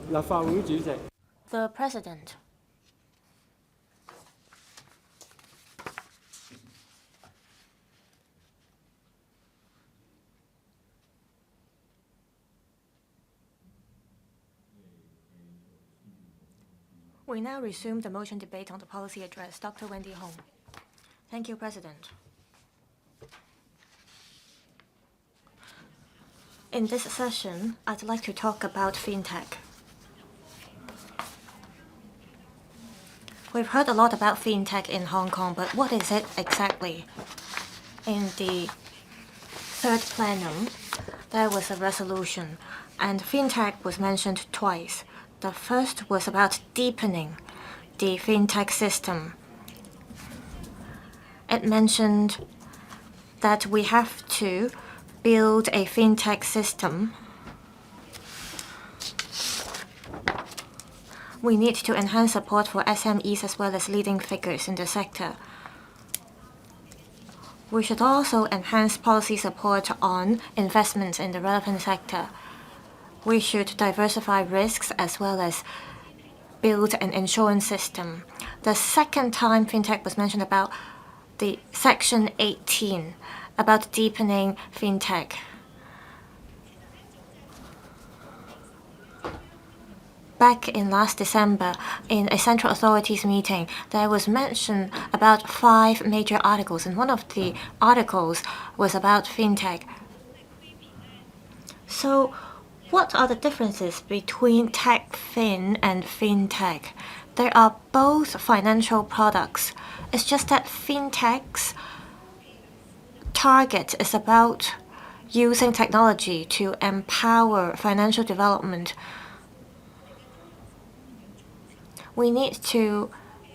The President. We now resume the motion debate on the policy address. Dr. Wendy Hong. Thank you, President. In this session, I'd like to talk about fintech. We've heard a lot about fintech in Hong Kong, but what is it exactly? In the third plenum, there was a resolution, and fintech was mentioned twice. The first was about deepening the fintech system. It mentioned that we have to build a fintech system. We need to enhance support for SMEs as well as leading figures in the sector. We should also enhance policy support on investments in the relevant sector. We should diversify risks as well as build an insurance system. The second time fintech was mentioned about the Section 18, about deepening fintech. Back in last December, in a central authorities meeting, there was mention about 5 major articles, and one of the articles was about fintech. So, what are the differences between TechFin and fintech? They are both financial products. It's just that fintech's target is about using technology to empower financial development. We need to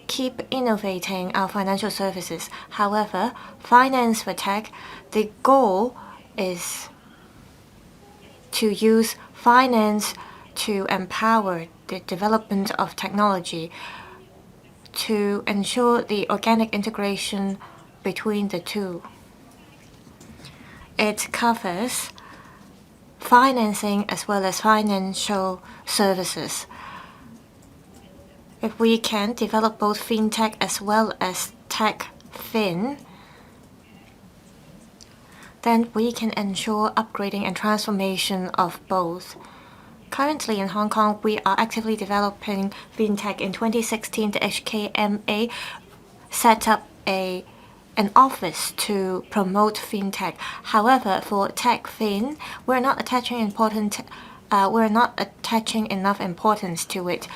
keep innovating our financial services. However, finance for tech, the goal is to use finance to empower the development of technology to ensure the organic integration between the two. It covers financing as well as financial services. If we can develop both fintech as well as TechFin, then we can ensure upgrading and transformation of both. Currently in Hong Kong, we are actively developing fintech. In 2016, the HKMA set up an office to promote fintech. However, for TechFin, we're not attaching enough importance to it.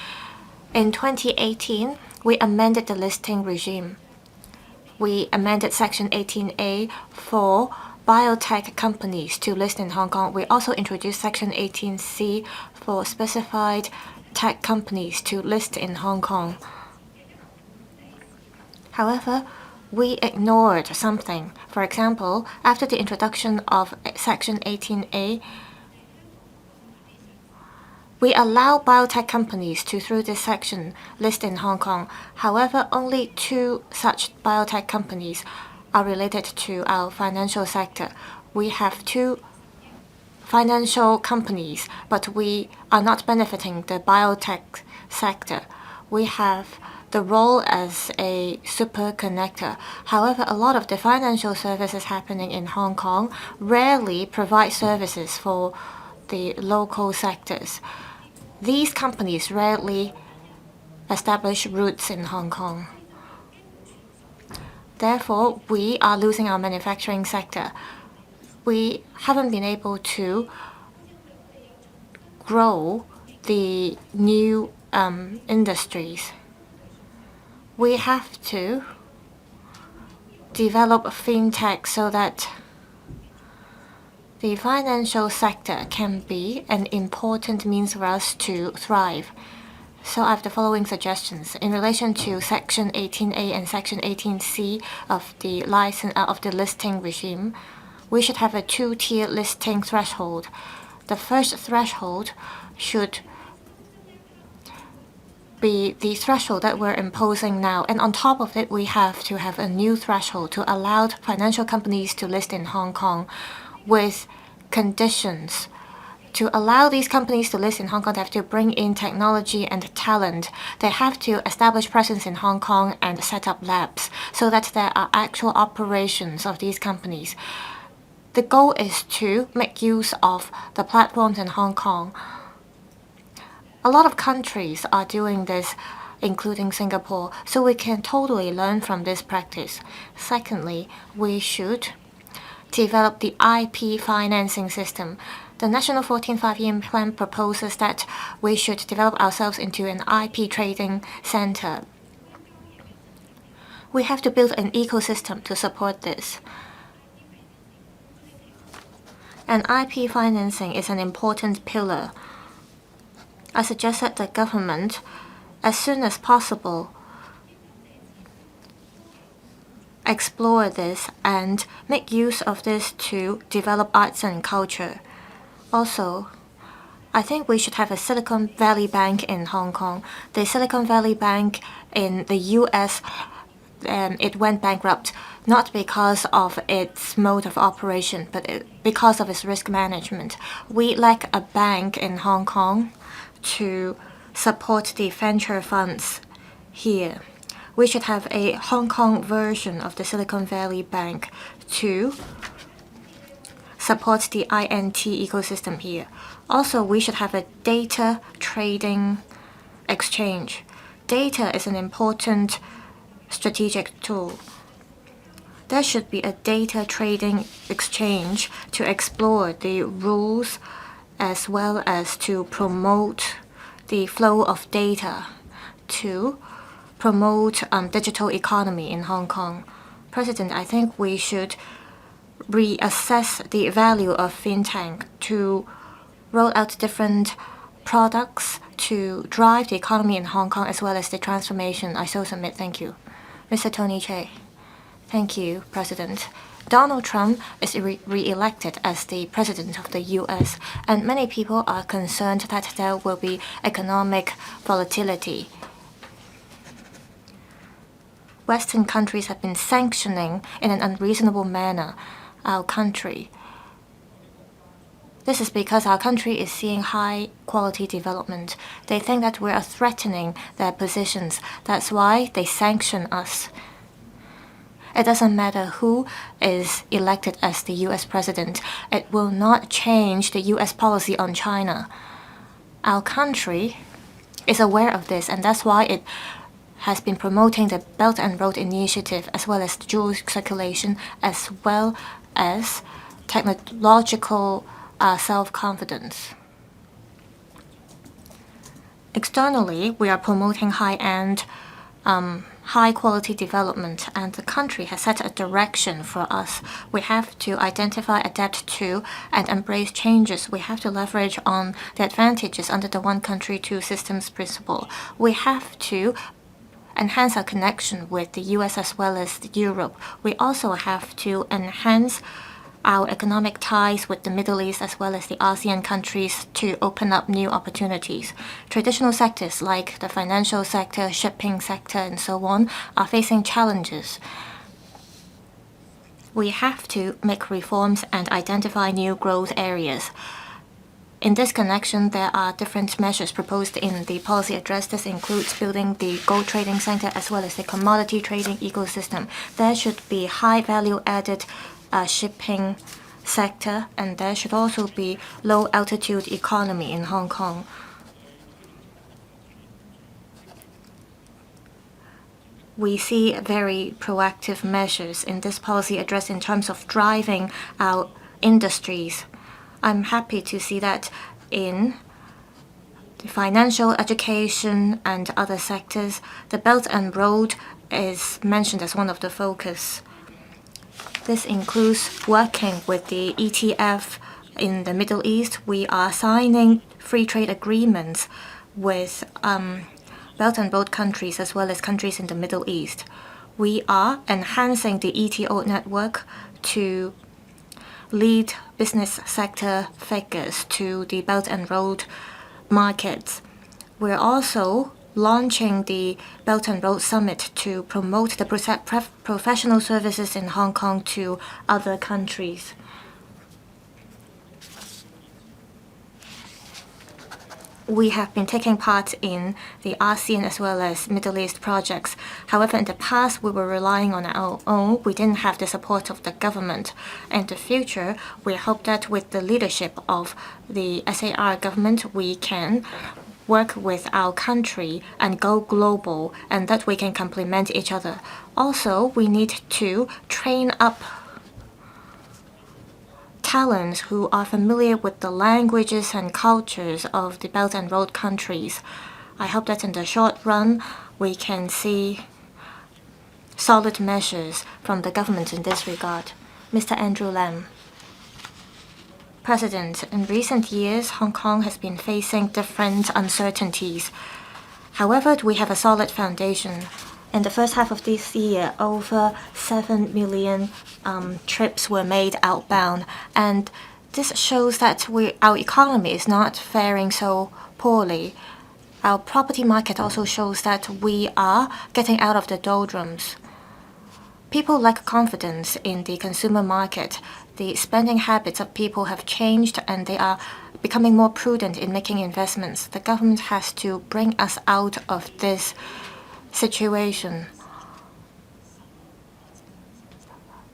In 2018, we amended the listing regime. We amended Section 18A for biotech companies to list in Hong Kong. We also introduced Section 18C for specified tech companies to list in Hong Kong. However, we ignored something. For example, after the introduction of Section 18A, we allow biotech companies to, through this section, list in Hong Kong. However, only 2 such biotech companies are related to our financial sector. We have 2 financial companies, but we are not benefiting the biotech sector. We have the role as a super connector. However, a lot of the financial services happening in Hong Kong rarely provide services for the local sectors. These companies rarely establish roots in Hong Kong. Therefore, we are losing our manufacturing sector. We haven't been able to grow the new industries. We have to develop fintech so that the financial sector can be an important means for us to thrive. So I have the following suggestions. In relation to Section 18A and Section 18C of the listing regime, we should have a 2-tier listing threshold. The first threshold should be the threshold that we're imposing now, and on top of it, we have to have a new threshold to allow financial companies to list in Hong Kong with conditions To allow these companies to list in Hong Kong, they have to bring in technology and talent. They have to establish presence in Hong Kong and set up labs so that there are actual operations of these companies. The goal is to make use of the platforms in Hong Kong. A lot of countries are doing this, including Singapore, so we can totally learn from this practice. Secondly, we should develop the IP financing system. The National 14th Five-Year Plan proposes that we should develop ourselves into an IP trading center. We have to build an ecosystem to support this. And IP financing is an important pillar. I suggest that the government, as soon as possible, explore this and make use of this to develop arts and culture. Also, I think we should have a Silicon Valley Bank in Hong Kong. The Silicon Valley Bank in the US, it went bankrupt, not because of its mode of operation, but because of its risk management. We lack a bank in Hong Kong to support the venture funds here. We should have a Hong Kong version of the Silicon Valley Bank to support the I&T ecosystem here. Also, we should have a data trading exchange. Data is an important strategic tool. There should be a data trading exchange to explore the rules as well as to promote the flow of data to promote digital economy in Hong Kong. President, I think we should reassess the value of fintech to roll out different products to drive the economy in Hong Kong as well as the transformation. I so submit. Thank you. Mr. Tony Che. Thank you, President. Donald Trump is re-elected as the president of the US, and many people are concerned that there will be economic volatility. Western countries have been sanctioning in an unreasonable manner our country. This is because our country is seeing high quality development. They think that we are threatening their positions. That's why they sanction us. It doesn't matter who is elected as the US president. It will not change the US policy on China. Our country is aware of this, and that's why it has been promoting the Belt and Road Initiative as well as dual circulation as well as technological self-confidence. Externally, we are promoting high-end, high-quality development, and the country has set a direction for us. We have to identify, adapt to, and embrace changes. We have to leverage on the advantages under the one country, two systems principle. We have to enhance our connection with the US as well as Europe. We also have to enhance our economic ties with the Middle East as well as the ASEAN countries to open up new opportunities. Traditional sectors like the financial sector, shipping sector, and so on are facing challenges. We have to make reforms and identify new growth areas. In this connection, there are different measures proposed in the policy address. This includes building the gold trading center as well as the commodity trading ecosystem. There should be high value added shipping sector, and there should also be low altitude economy in Hong Kong. We see very proactive measures in this policy address in terms of driving our industries. I'm happy to see that in the financial, education, and other sectors, the Belt and Road is mentioned as one of the focus. This includes working with the ETF in the Middle East. We are signing free trade agreements with Belt and Road countries as well as countries in the Middle East. We are enhancing the ETO network to lead business sector figures to the Belt and Road markets. We're also launching the Belt and Road Summit to promote the professional services in Hong Kong to other countries. we have been taking part in the ASEAN as well as Middle East projects. However, in the past, we were relying on our own. We didn't have the support of the government. In the future, we hope that with the leadership of the SAR government, we can work with our country and go global, and that we can complement each other. Also, we need to train up talents who are familiar with the languages and cultures of the Belt and Road countries. I hope that in the short run, we can see solid measures from the government in this regard. Mr. Andrew Lam. President, in recent years, Hong Kong has been facing different uncertainties. However, we have a solid foundation. In the first half of this year, over 7 million trips were made outbound, and this shows that our economy is not faring so poorly. Our property market also shows that we are getting out of the doldrums. People lack confidence in the consumer market. The spending habits of people have changed, and they are becoming more prudent in making investments. The government has to bring us out of this situation.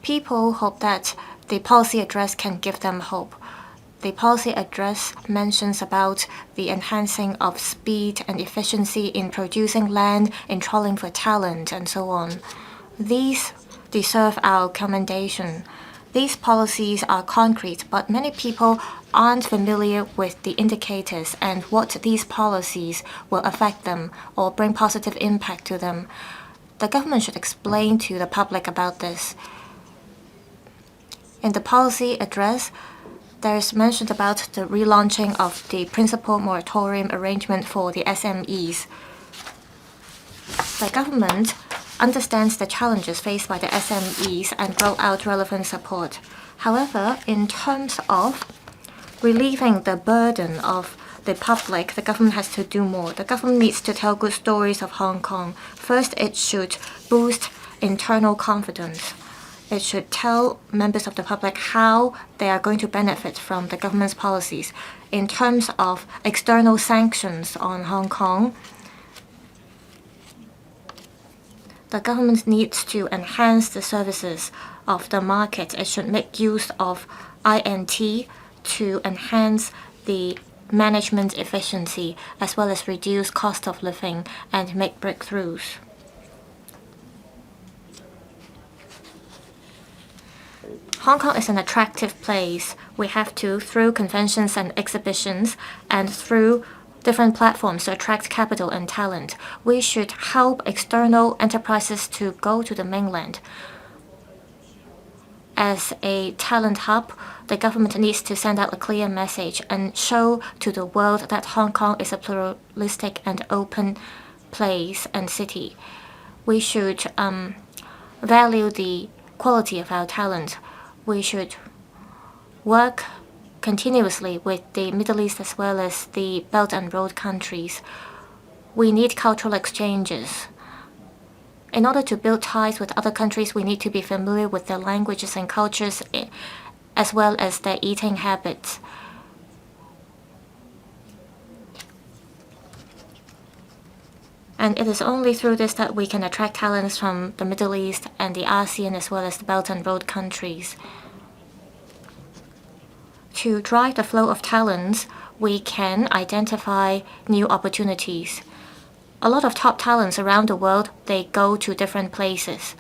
People hope that the policy address can give them hope. The policy address mentions about the enhancing of speed and efficiency in producing land, in trawling for talent, and so on. These deserve our commendation. These policies are concrete, but many people aren't familiar with the indicators and what these policies will affect them or bring positive impact to them. The government should explain to the public about this. In the policy address, there is mentioned about the relaunching of the principal moratorium arrangement for the SMEs. The government understands the challenges faced by the SMEs and roll out relevant support. However, in terms of relieving the burden of the public, the government has to do more. The government needs to tell good stories of Hong Kong. First, it should boost internal confidence. It should tell members of the public how they are going to benefit from the government's policies. In terms of external sanctions on Hong Kong, the government needs to enhance the services of the market. It should make use of I&T to enhance the management efficiency as well as reduce cost of living and make breakthroughs. Hong Kong is an attractive place. We have to, through conventions and exhibitions and through different platforms to attract capital and talent. We should help external enterprises to go to the mainland. As a talent hub, the government needs to send out a clear message and show to the world that Hong Kong is a pluralistic and open place and city. We should value the quality of our talent. We should work continuously with the Middle East as well as the Belt and Road countries. We need cultural exchanges. In order to build ties with other countries, we need to be familiar with their languages and cultures as well as their eating habits. And it is only through this that we can attract talents from the Middle East and the ASEAN as well as the Belt and Road countries. To drive the flow of talents, we can identify new opportunities. A lot of top talents around the world, they go to different places.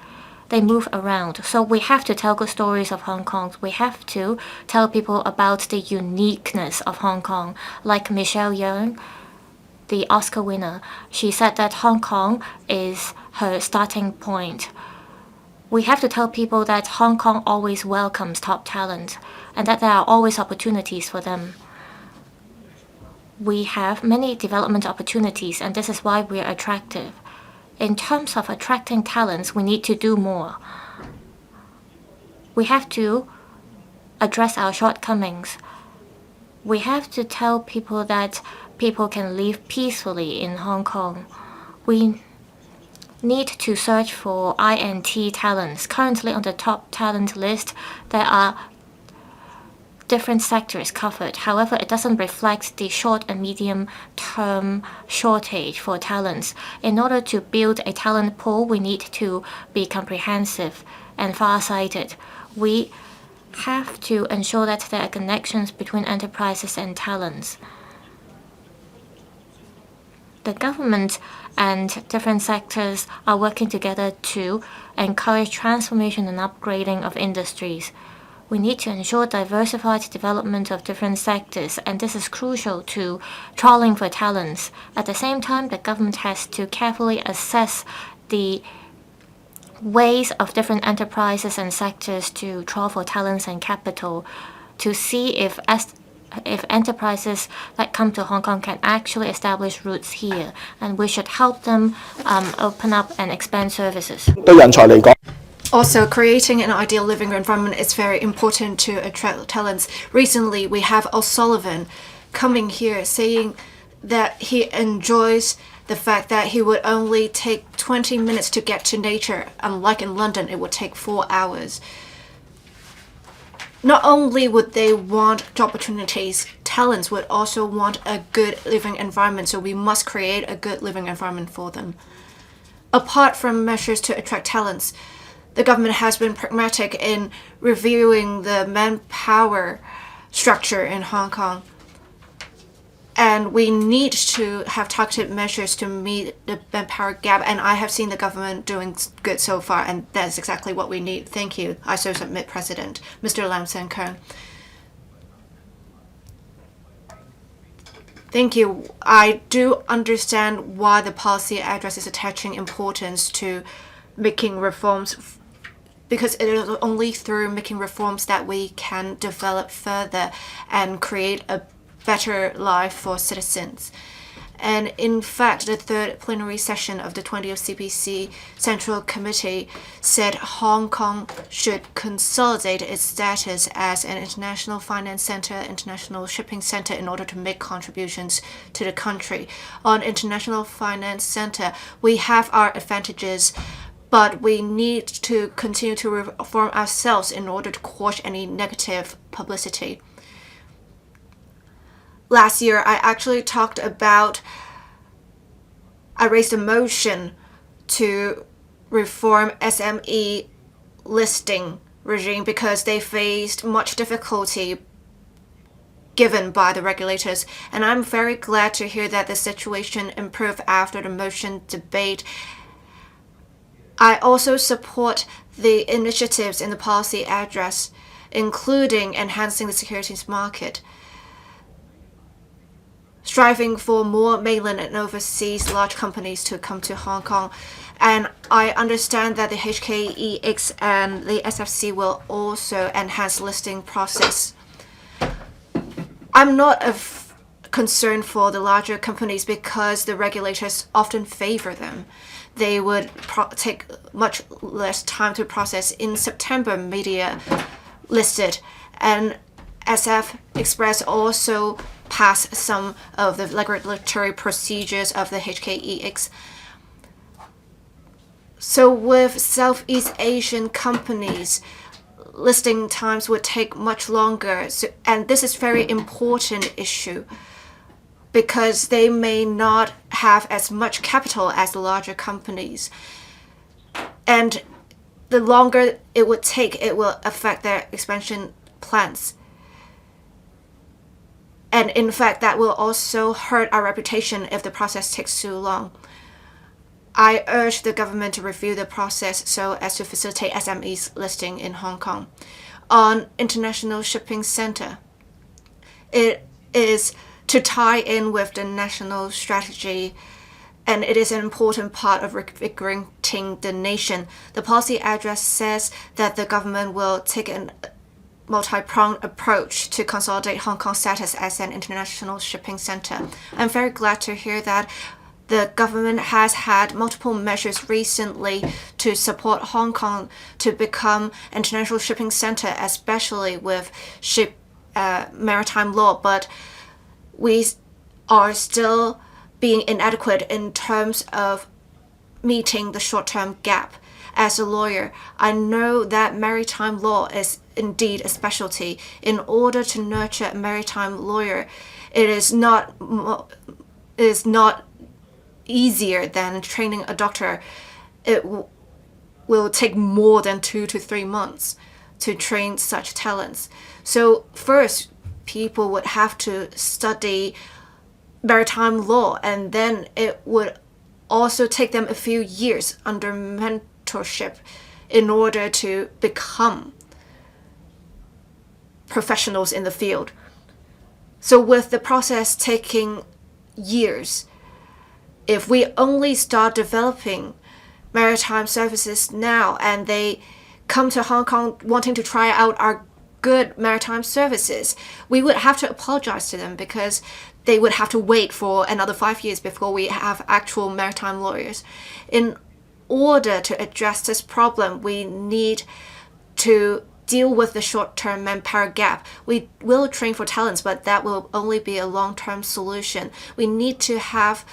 They move around. So we have to tell good stories of Hong Kong. We have to tell people about the uniqueness of Hong Kong. Like Michelle Yeung, the Oscar winner, she said that Hong Kong is her starting point. We have to tell people that Hong Kong always welcomes top talent and that there are always opportunities for them. We have many development opportunities, and this is why we are attractive. In terms of attracting talents, we need to do more. We have to address our shortcomings. We have to tell people that people can live peacefully in Hong Kong. We need to search for I&T talents. Currently on the top talent list, there are different sectors covered. However, it doesn't reflect the short and medium-term shortage for talents. In order to build a talent pool, we need to be comprehensive and far-sighted. We have to ensure that there are connections between enterprises and talents. The government and different sectors are working together to encourage transformation and upgrading of industries. We need to ensure diversified development of different sectors, and this is crucial to trawling for talents. At the same time, the government has to carefully assess the ways of different enterprises and sectors to trawl for talents and capital to see if enterprises that come to Hong Kong can actually establish roots here, and we should help them open up and expand services. Also, creating an ideal living environment is very important to attract talents. Recently, we have O'Sullivan coming here saying that he enjoys the fact that he would only take 20 minutes to get to nature, unlike in London, it would take 4 hours. Not only would they want job opportunities, talents would also want a good living environment, so we must create a good living environment for them. Apart from measures to attract talents, the government has been pragmatic in reviewing the manpower structure in Hong Kong. And we need to have targeted measures to meet the manpower gap, and I have seen the government doing good so far, and that's exactly what we need. Thank you. I so submit, President. Mr. Lam Sen Kern. Thank you. I do understand why the policy address is attaching importance to making reforms, because it is only through making reforms that we can develop further and create a better life for citizens. And in fact, the third plenary session of the 20th CPC Central Committee said Hong Kong should consolidate its status as an international finance center, international shipping center in order to make contributions to the country. On international finance center, we have our advantages, but we need to continue to reform ourselves in order to quash any negative publicity. Last year, I actually I raised a motion to reform SME listing regime because they faced much difficulty given by the regulators. And I'm very glad to hear that the situation improved after the motion debate. I also support the initiatives in the policy address, including enhancing the securities market, striving for more mainland and overseas large companies to come to Hong Kong. And I understand that the HKEX and the SFC will also enhance listing process. I'm not concerned for the larger companies because the regulators often favor them. They would take much less time to process. In September, media listed, and SF Express also passed some of the regulatory procedures of the HKEX. So with Southeast Asian companies, listing times would take much longer. And this is a very important issue because they may not have as much capital as the larger companies. And the longer it would take, it will affect their expansion plans. And in fact, that will also hurt our reputation if the process takes too long. I urge the government to review the process so as to facilitate SMEs listing in Hong Kong. On International Shipping Centre, it is to tie in with the national strategy, and it is an important part of revigorating the nation. The policy address says that the government will take an multi-pronged approach to consolidate Hong Kong's status as an international shipping center. I'm very glad to hear that the government has had multiple measures recently to support Hong Kong to become an international shipping center, especially with maritime law, but we are still being inadequate in terms of meeting the short-term gap. As a lawyer, I know that maritime law is indeed a specialty. In order to nurture a maritime lawyer, it is not easier than training a doctor. It will take more than 2 to 3 months to train such talents. So first, people would have to study maritime law, and then it would also take them a few years under mentorship in order to become professionals in the field. So with the process taking years, if we only start developing maritime services now and they come to Hong Kong wanting to try out our good maritime services, we would have to apologize to them because they would have to wait for another 5 years before we have actual maritime lawyers. In order to address this problem, we need to deal with the short-term manpower gap. We will train for talents, but that will only be a long-term solution. We need to have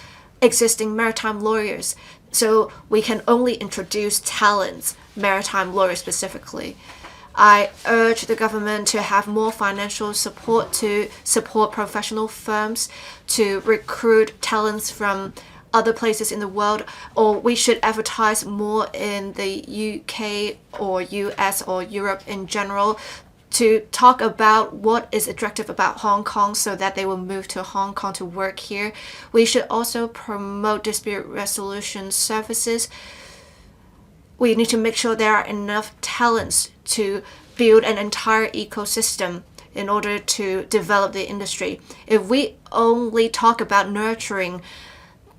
existing maritime lawyers, so we can only introduce talents, maritime lawyers specifically. I urge the government to have more financial support to support professional firms to recruit talents from other places in the world, or we should advertise more in the UK or US or Europe in general to talk about what is attractive about Hong Kong so that they will move to Hong Kong to work here. We should also promote dispute resolution services. We need to make sure there are enough talents to build an entire ecosystem in order to develop the industry. If we only talk about nurturing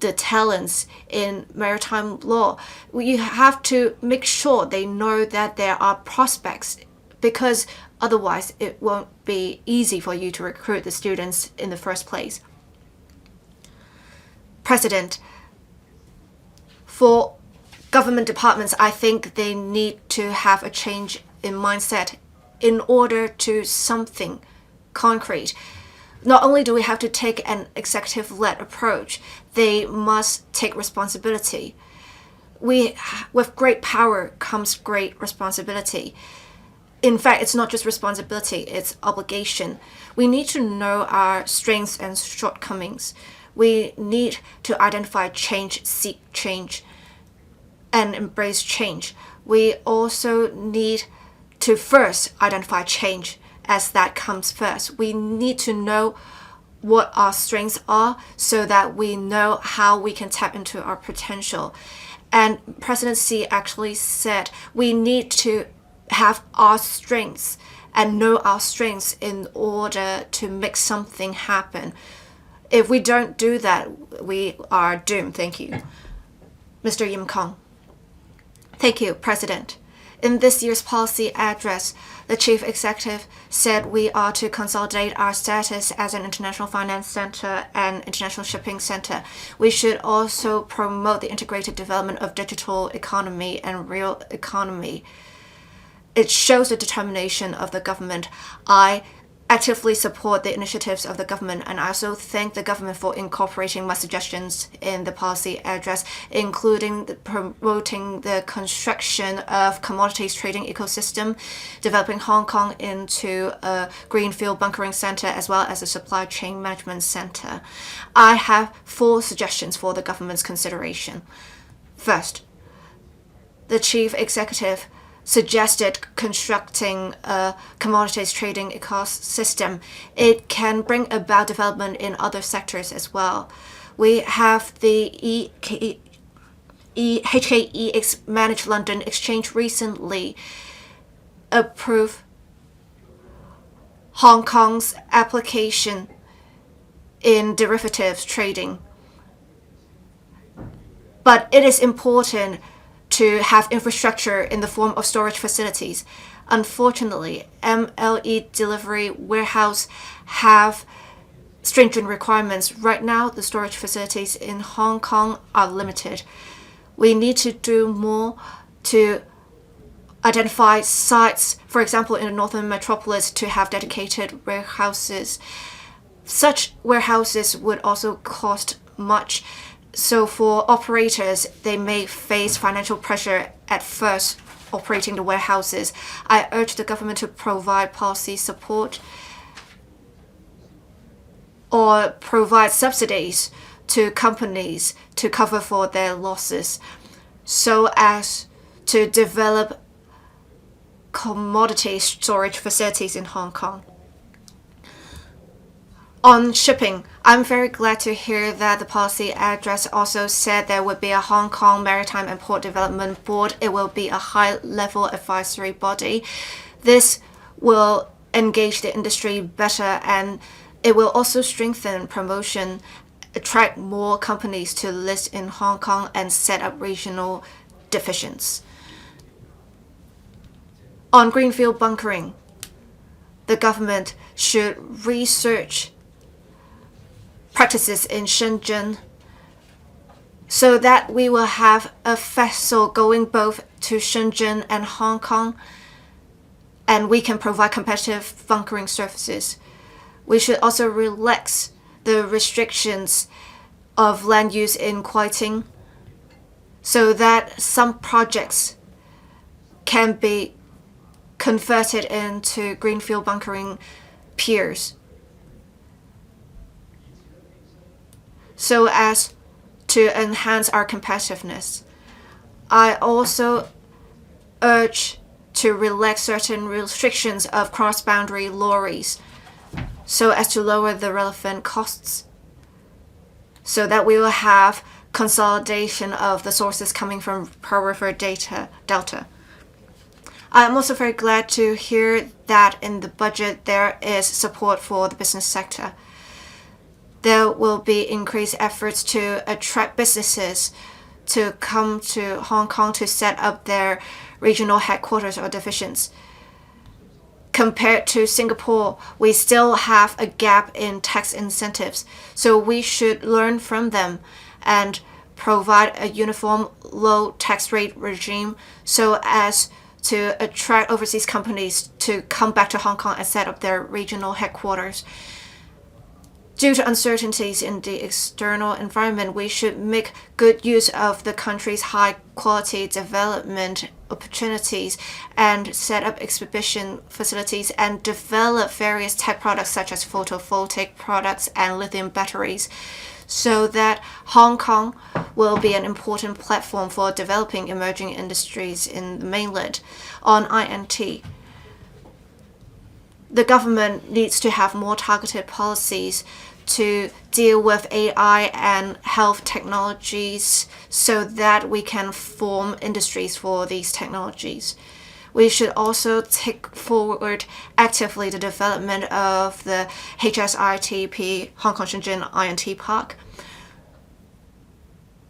the talents in maritime law, we have to make sure they know that there are prospects, because otherwise it won't be easy for you to recruit the students in the first place. President, for government departments, I think they need to have a change in mindset in order to something concrete. Not only do we have to take an executive-led approach, they must take responsibility. With great power comes great responsibility. In fact, it's not just responsibility, it's obligation. We need to know our strengths and shortcomings. We need to identify change, seek change, and embrace change. We also need to first identify change, as that comes first. We need to know what our strengths are so that we know how we can tap into our potential. And President Xi actually said we need to have our strengths and know our strengths in order to make something happen. If we don't do that, we are doomed. Thank you. Mr. Yim Kong. Thank you, President. In this year's policy address, the Chief Executive said we are to consolidate our status as an international finance center and international shipping center. We should also promote the integrated development of digital economy and real economy. It shows the determination of the government. I actively support the initiatives of the government, and I also thank the government for incorporating my suggestions in the policy address, including promoting the construction of commodities trading ecosystem, developing Hong Kong into a greenfield bunkering center as well as a supply chain management center. I have 4 suggestions for the government's consideration. First, the Chief Executive suggested constructing a commodities trading ecosystem. It can bring about development in other sectors as well. We have the HKE Managed London Exchange recently approved Hong Kong's application in derivatives trading. But it is important to have infrastructure in the form of storage facilities. Unfortunately, MLE delivery warehouse have stringent requirements. Right now, the storage facilities in Hong Kong are limited. We need to do more to identify sites, for example, in the northern metropolis, to have dedicated warehouses. Such warehouses would also cost much. So for operators, they may face financial pressure at first operating the warehouses. I urge the government to provide policy support or provide subsidies to companies to cover for their losses so as to develop commodity storage facilities in Hong Kong. On shipping, I'm very glad to hear that the policy address also said there would be a Hong Kong Maritime and Port Development Board. It will be a high-level advisory body. This will engage the industry better, and it will also strengthen promotion, attract more companies to list in Hong Kong, and set up regional divisions. On greenfield bunkering, the government should research practices in Shenzhen so that we will have a vessel going both to Shenzhen and Hong Kong, and we can provide competitive bunkering services. We should also relax the restrictions of land use in Kuaiting so that some projects can be converted into greenfield bunkering piers, so as to enhance our competitiveness. I also urge to relax certain restrictions of cross-boundary lorries so as to lower the relevant costs, so that we will have consolidation of the sources coming from Pearl River Delta. I'm also very glad to hear that in the budget there is support for the business sector. There will be increased efforts to attract businesses to come to Hong Kong to set up their regional headquarters or divisions. Compared to Singapore, we still have a gap in tax incentives, so we should learn from them and provide a uniform low tax rate regime so as to attract overseas companies to come back to Hong Kong and set up their regional headquarters. Due to uncertainties in the external environment, we should make good use of the country's high-quality development opportunities and set up exhibition facilities and develop various tech products such as photovoltaic products and lithium batteries, so that Hong Kong will be an important platform for developing emerging industries in the mainland. On I&T, the government needs to have more targeted policies to deal with AI and health technologies so that we can form industries for these technologies. We should also take forward actively the development of the HSITP Hong Kong Shenzhen I&T Park.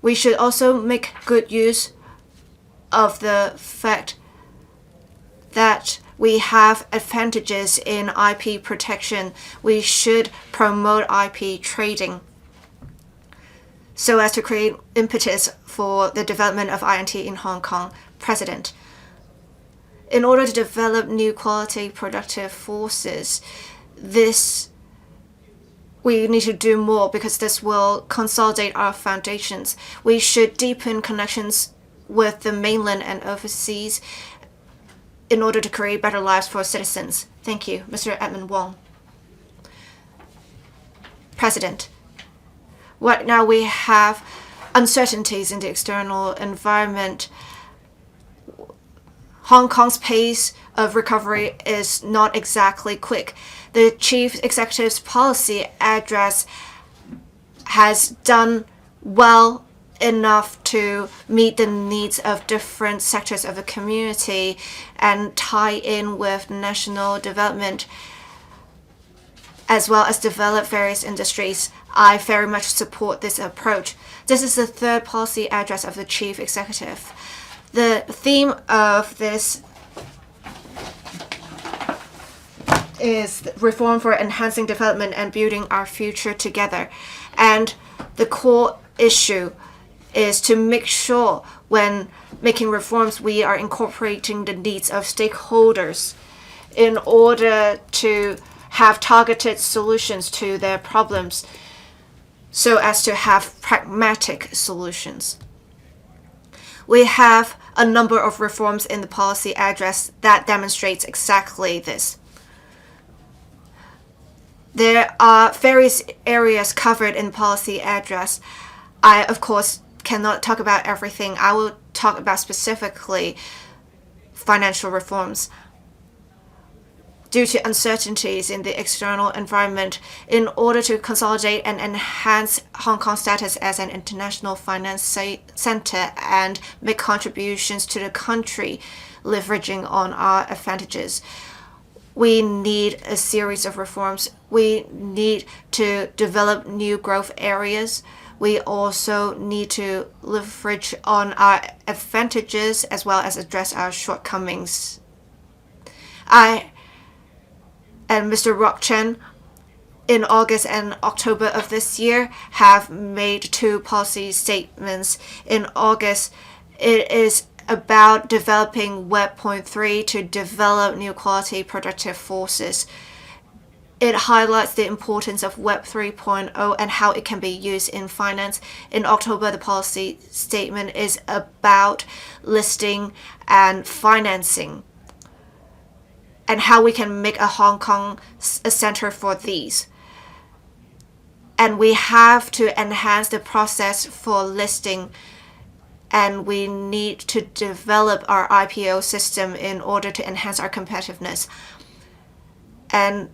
We should also make good use of the fact that we have advantages in IP protection. We should promote IP trading so as to create impetus for the development of I&T in Hong Kong. President, in order to develop new quality productive forces, we need to do more because this will consolidate our foundations. We should deepen connections with the mainland and overseas in order to create better lives for citizens. Thank you, Mr. Edmund Wong. President, right now we have uncertainties in the external environment. Hong Kong's pace of recovery is not exactly quick. The Chief Executive's policy address has done well enough to meet the needs of different sectors of the community and tie in with national development, as well as develop various industries. I very much support this approach. This is the third policy address of the Chief Executive. The theme of this is reform for enhancing development and building our future together. And the core issue is to make sure when making reforms we are incorporating the needs of stakeholders in order to have targeted solutions to their problems. so as to have pragmatic solutions. We have a number of reforms in the policy address that demonstrates exactly this. There are various areas covered in the policy address. I, of course, cannot talk about everything. I will talk about specifically financial reforms. Due to uncertainties in the external environment, in order to consolidate and enhance Hong Kong's status as an international finance center and make contributions to the country, leveraging on our advantages, we need a series of reforms. We need to develop new growth areas. We also need to leverage on our advantages as well as address our shortcomings. I and Mr. Rock Chen in August and October of this year have made 2 policy statements. In August, it is about developing Web.3 to develop new quality productive forces. It highlights the importance of Web 3.0 and how it can be used in finance. In October, the policy statement is about listing and financing, and how we can make a Hong Kong a center for these. And we have to enhance the process for listing, and we need to develop our IPO system in order to enhance our competitiveness. And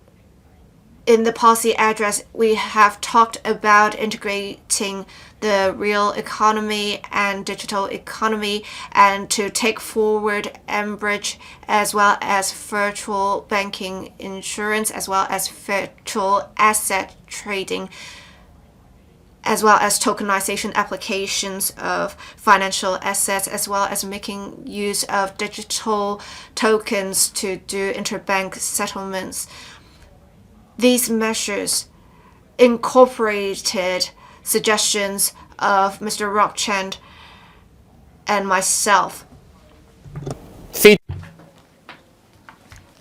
in the policy address, we have talked about integrating the real economy and digital economy, and to take forward Enbridge as well as virtual banking insurance, as well as virtual asset trading, as well as tokenization applications of financial assets, as well as making use of digital tokens to do interbank settlements. These measures incorporated suggestions of Mr. Rock Chen and myself.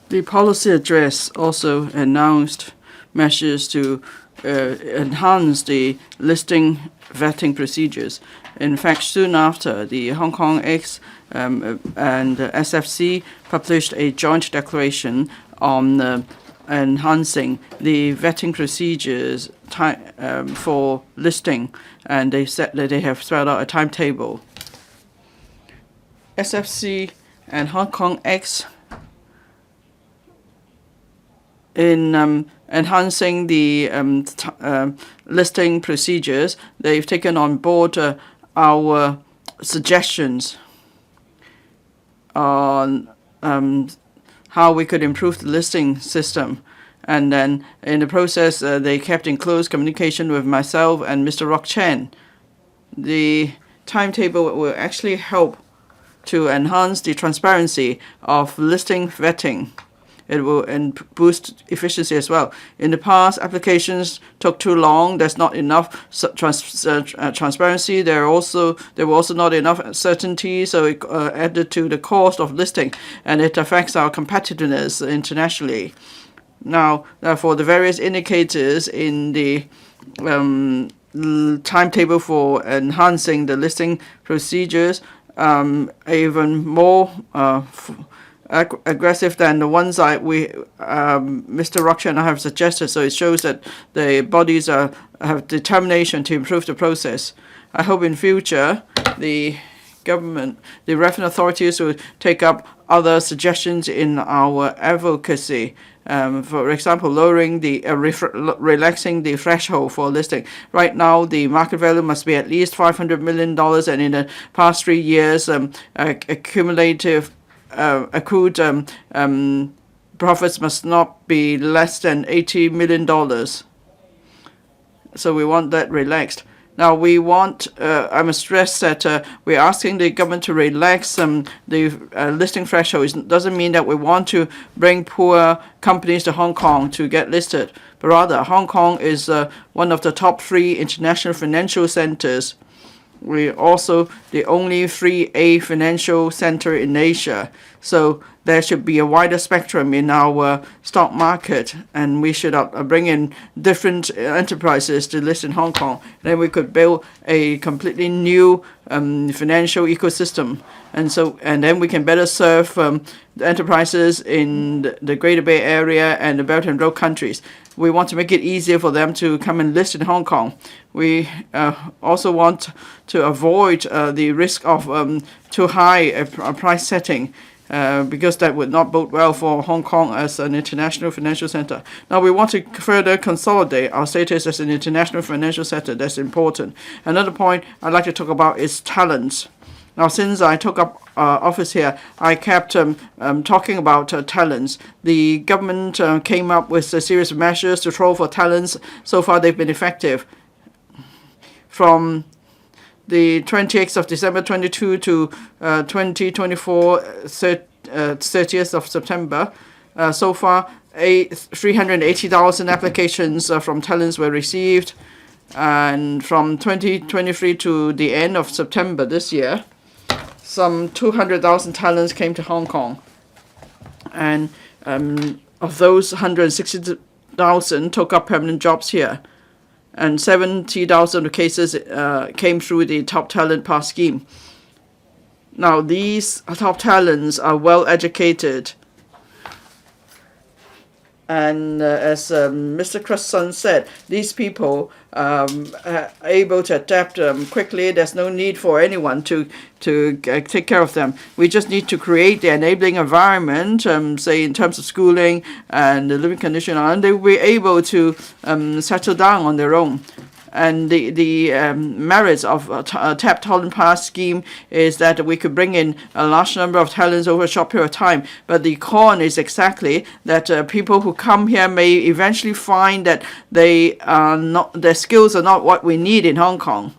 The policy address also announced measures to enhance the listing vetting procedures. In fact, soon after, the Hong Kong X and SFC published a joint declaration on enhancing the vetting procedures for listing, and they said that they have spelled out a timetable. SFC and Hong Kong X in enhancing the listing procedures, they've taken on board our suggestions on how we could improve the listing system. And then in the process, they kept in close communication with myself and Mr. Rock Chen. The timetable will actually help to enhance the transparency of listing vetting. It will boost efficiency as well. In the past, applications took too long. There's not enough transparency. There were also not enough certainty, so it added to the cost of listing, and it affects our competitiveness internationally. Now, for the various indicators in the timetable for enhancing the listing procedures, even more aggressive than the ones Mr. Rock Chen and I have suggested. So it shows that the bodies have determination to improve the process. I hope in future the government, the revenue authorities will take up other suggestions in our advocacy. For example, lowering the relaxing the threshold for listing. Right now, the market value must be at least $500 million, and in the past 3 years, accumulative accrued profits must not be less than $80 million. So we want that relaxed. Now we want, I must stress that we're asking the government to relax the listing threshold. It doesn't mean that we want to bring poor companies to Hong Kong to get listed, but rather Hong Kong is one of the top 3 international financial centers. We're also the only 3A financial center in Asia. So there should be a wider spectrum in our stock market, and we should bring in different enterprises to list in Hong Kong. Then we could build a completely new financial ecosystem, and then we can better serve the enterprises in the Greater Bay Area and the Belt and Road countries. We want to make it easier for them to come and list in Hong Kong. We also want to avoid the risk of too high a price setting, because that would not bode well for Hong Kong as an international financial center. Now we want to further consolidate our status as an international financial center. That's important. Another point I'd like to talk about is talents. Now, since I took up office here, I kept talking about talents. The government came up with a series of measures to troll for talents. So far, they've been effective. From the 28th of December 22 to 2024, 30th of September, so far, 380,000 applications from talents were received. And from 2023 to the end of September this year, some 200,000 talents came to Hong Kong, and of those, 160,000 took up permanent jobs here, and 70,000 cases came through the Top Talent Pass scheme. Now, these top talents are well educated, and as Mr. Crosson said, these people are able to adapt quickly. There's no need for anyone to take care of them. We just need to create the enabling environment, say in terms of schooling and the living condition, and they will be able to settle down on their own. And the merits of Tap Talent Pass scheme is that we could bring in a large number of talents over a short period of time. But the con is exactly that people who come here may eventually find that their skills are not what we need in Hong Kong.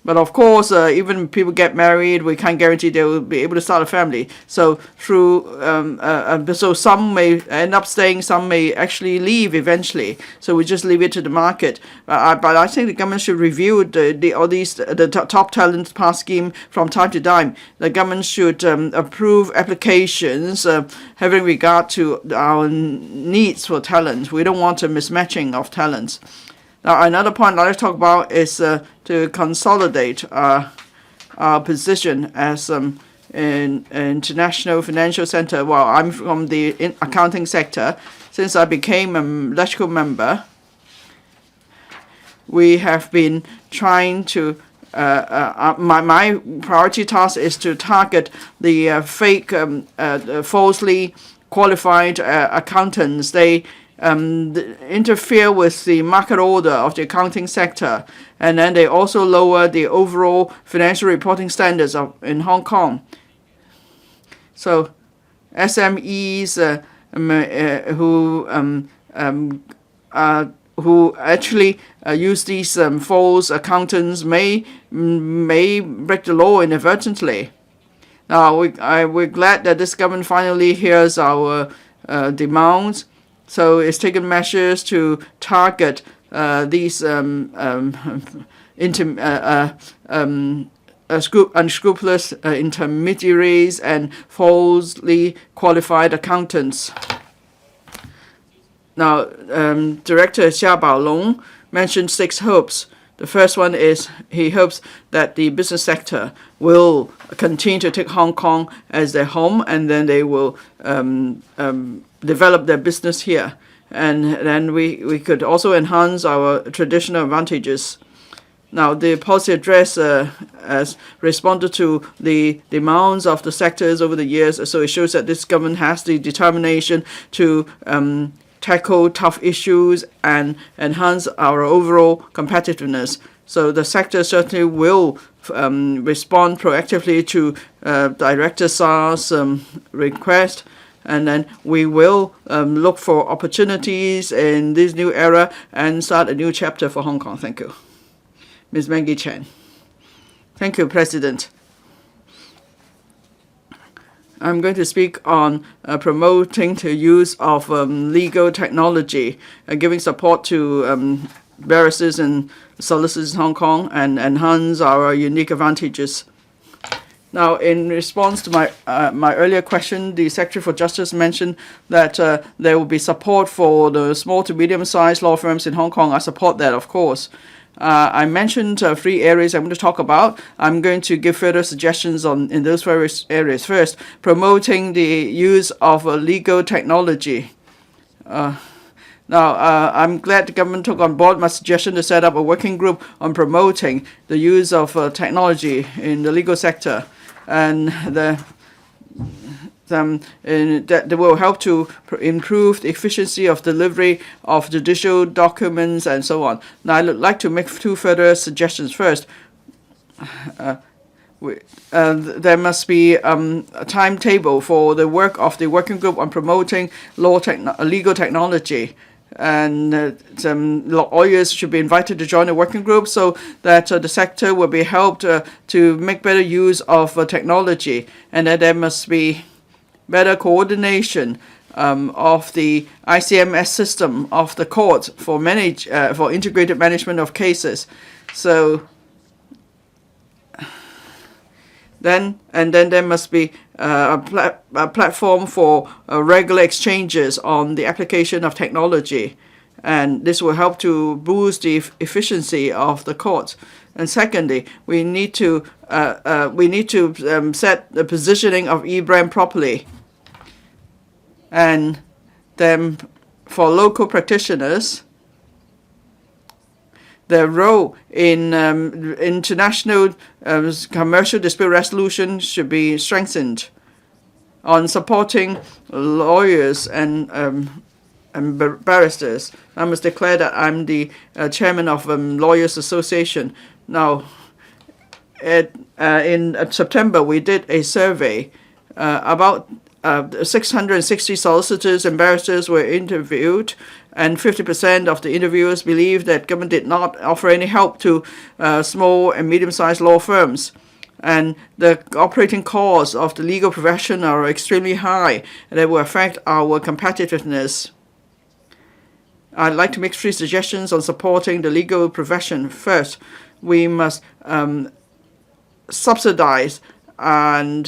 But of course, even when people get married, we can't guarantee they will be able to start a family. So so some may end up staying, some may actually leave eventually. So we just leave it to the market. But I think the government should review the top talent pass scheme from time to time. The government should approve applications having regard to our needs for talent. We don't want a mismatching of talents. Now, another point I'd like to talk about is to consolidate our position as an international financial center. Well, I'm from the accounting sector. Since I became an electrical member, we have been trying to my priority task is to target the fake, falsely qualified accountants. They interfere with the market order of the accounting sector, and then they also lower the overall financial reporting standards in Hong Kong. So SMEs who actually use these false accountants may break the law inadvertently. Now we're glad that this government finally hears our demands. So it's taken measures to target these unscrupulous intermediaries and falsely qualified accountants. Now, Director Xia Baolong mentioned 6 hopes. The first one is he hopes that the business sector will continue to take Hong Kong as their home, and then they will develop their business here. And then we could also enhance our traditional advantages. Now, the policy address has responded to the demands of the sectors over the years, so it shows that this government has the determination to tackle tough issues and enhance our overall competitiveness. So the sector certainly will respond proactively to Director Sar's request, and then we will look for opportunities in this new era and start a new chapter for Hong Kong. Thank you. Ms. Maggie Chen. Thank you, President. I'm going to speak on promoting the use of legal technology, giving support to barristers and solicitors in Hong Kong, and enhance our unique advantages. Now, in response to my earlier question, the Secretary for Justice mentioned that there will be support for the small to medium-sized law firms in Hong Kong. I support that, of course. I mentioned 3 areas I'm going to talk about. I'm going to give further suggestions in those various areas. First, promoting the use of legal technology. Now, I'm glad the government took on board my suggestion to set up a working group on promoting the use of technology in the legal sector, and that will help to improve the efficiency of delivery of judicial documents and so on. Now, I'd like to make 2 further suggestions. First, there must be a timetable for the work of the working group on promoting legal technology. And lawyers should be invited to join the working group so that the sector will be helped to make better use of technology, and that there must be better coordination of the ICMS system of the court for integrated management of cases. So then there must be a platform for regular exchanges on the application of technology, and this will help to boost the efficiency of the court. And secondly, we need to set the positioning of e-brand properly, and then for local practitioners, their role in international commercial dispute resolution should be strengthened. On supporting lawyers and barristers, I must declare that I'm the chairman of Lawyers Association. Now, in September, we did a survey. About 660 solicitors and barristers were interviewed, and 50% of the interviewers believed that government did not offer any help to small and medium-sized law firms. And the operating costs of the legal profession are extremely high, and they will affect our competitiveness. I'd like to make 3 suggestions on supporting the legal profession. First, we must subsidize and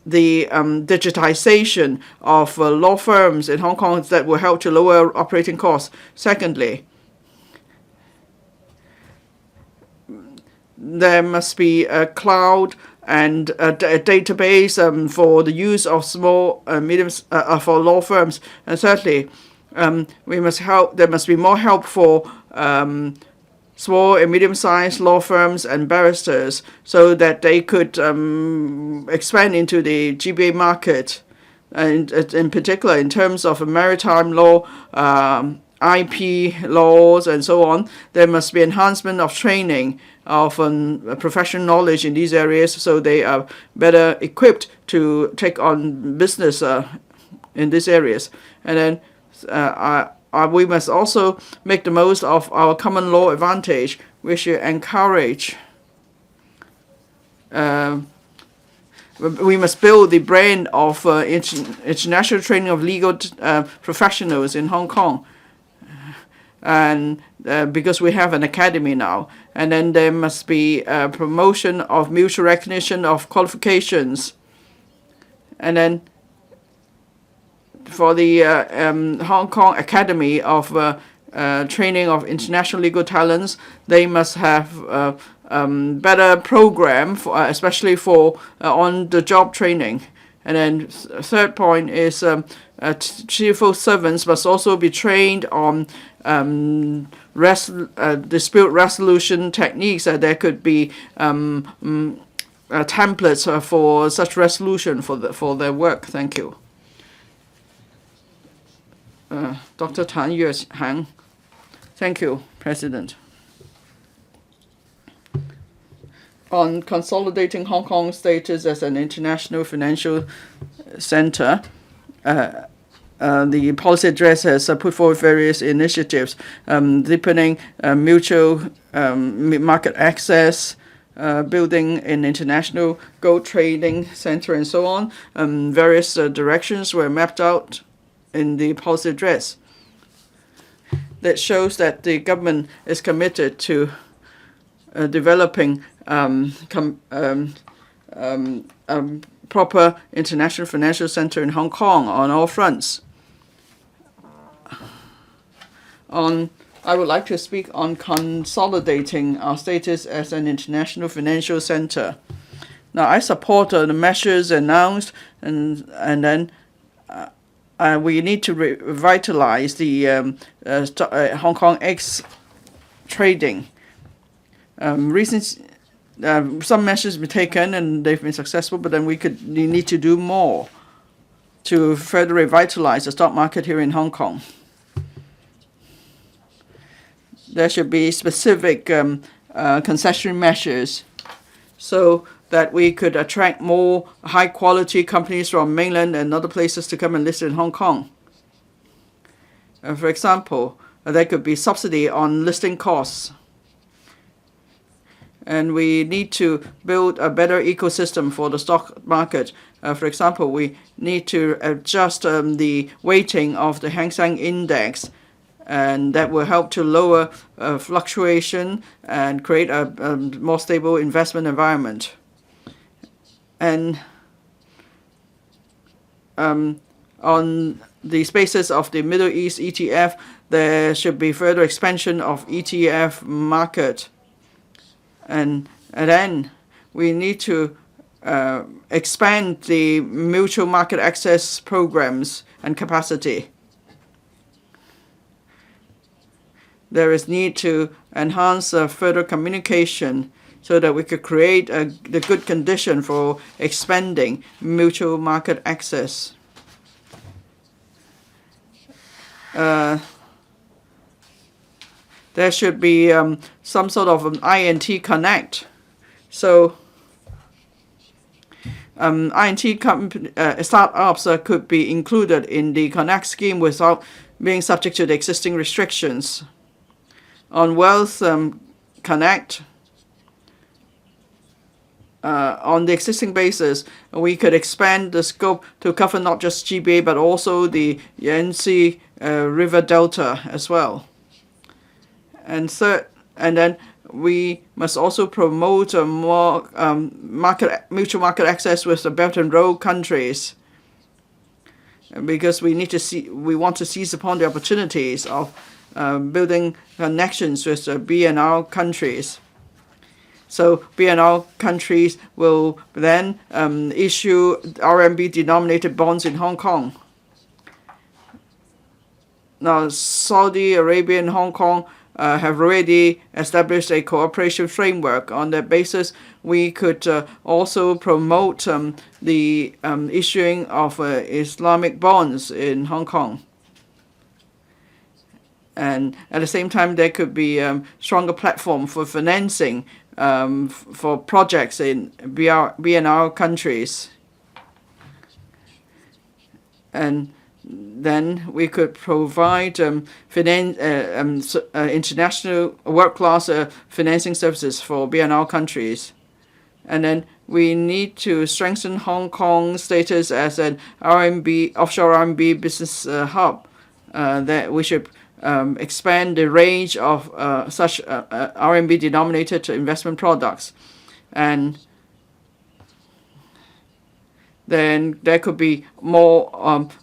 the digitization of law firms in Hong Kong that will help to lower operating costs. Secondly, there must be a cloud and a database for the use of small medium for law firms. And thirdly, we must help. There must be more help for small and medium-sized law firms and barristers so that they could expand into the GBA market, and in particular in terms of maritime law, IP laws, and so on. There must be enhancement of training of professional knowledge in these areas so they are better equipped to take on business in these areas. And then we must also make the most of our common law advantage. We should encourage. We must build the brand of international training of legal professionals in Hong Kong, and because we have an academy now. And then there must be promotion of mutual recognition of qualifications, and then for the Hong Kong Academy of Training of International Legal Talents, they must have better program, especially for on-the-job training. And then third point is civil servants must also be trained on dispute resolution techniques. There could be templates for such resolution for their work. Thank you. Dr. Tan Yuehang. Thank you, President. On consolidating Hong Kong's status as an international financial center, the policy address has put forward various initiatives, deepening mutual market access, building an international gold trading center, and so on. Various directions were mapped out in the policy address. That shows that the government is committed to developing proper international financial center in Hong Kong on all fronts. I would like to speak on consolidating our status as an international financial center. Now, I support the measures announced, and then we need to revitalize the Hong Kong X trading. Some measures have been taken and they've been successful, but then we need to do more to further revitalize the stock market here in Hong Kong. There should be specific concession measures so that we could attract more high-quality companies from mainland and other places to come and list in Hong Kong. For example, there could be subsidy on listing costs. And we need to build a better ecosystem for the stock market. For example, we need to adjust the weighting of the Hang Seng Index, and that will help to lower fluctuation and create a more stable investment environment. And on the basis of the Middle East ETF, there should be further expansion of ETF market. And then we need to expand the mutual market access programs and capacity. There is need to enhance further communication so that we could create the good condition for expanding mutual market access. There should be some sort of an I&T Connect. So I&T startups could be included in the Connect scheme without being subject to the existing restrictions. On Wealth Connect, on the existing basis, we could expand the scope to cover not just GBA but also the Yangtze River Delta as well. And then we must also promote more mutual market access with the Belt and Road countries, because we want to seize upon the opportunities of building connections with the BNR countries. So BNR countries will then issue RMB-denominated bonds in Hong Kong. Now, Saudi Arabia and Hong Kong have already established a cooperation framework. On that basis, we could also promote the issuing of Islamic bonds in Hong Kong. And at the same time, there could be stronger platform for financing for projects in BNR countries. And then we could provide international world-class financing services for BNR countries. And then we need to strengthen Hong Kong's status as an offshore RMB business hub. That we should expand the range of such RMB-denominated investment products. And then there could be more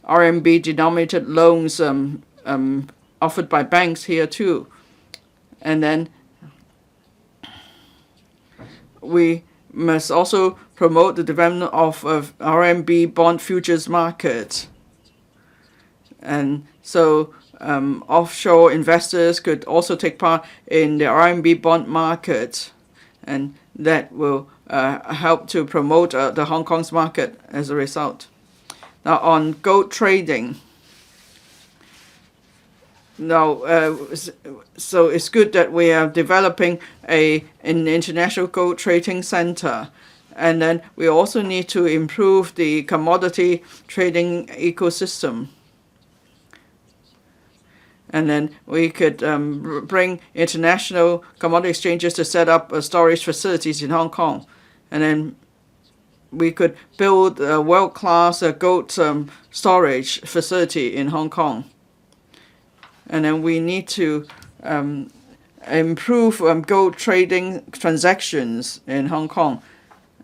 RMB-denominated loans offered by banks here too. And then we must also promote the development of RMB bond futures market. And so offshore investors could also take part in the RMB bond market, and that will help to promote the Hong Kong's market as a result. Now, on gold trading. Now, so it's good that we are developing an international gold trading center. And then we also need to improve the commodity trading ecosystem. And then we could bring international commodity exchanges to set up storage facilities in Hong Kong. And then we could build a world-class gold storage facility in Hong Kong. And then we need to improve gold trading transactions in Hong Kong.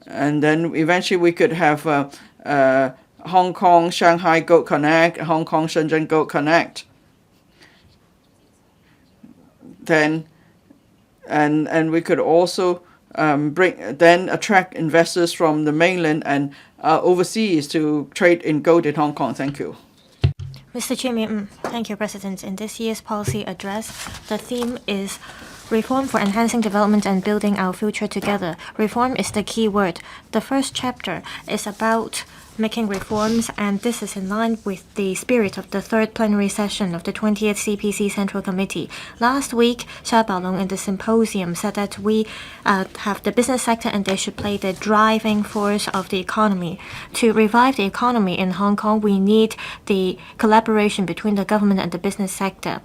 And then eventually we could have Hong Kong, Shanghai Goat Connect, Hong Kong, Shenzhen Goat Connect. Then, and we could also attract investors from the mainland and overseas to trade in gold in Hong Kong. Thank you. Mr. Chairman, thank you, President. In this year's policy address, the theme is Reform for Enhancing Development and Building Our Future Together. Reform is the key word. The first chapter is about making reforms, and this is in line with the spirit of the third plenary session of the 20th CPC Central Committee. Last week, Xia Baolong in the symposium said that we have the business sector and they should play the driving force of the economy. To revive the economy in Hong Kong, we need the collaboration between the government and the business sector.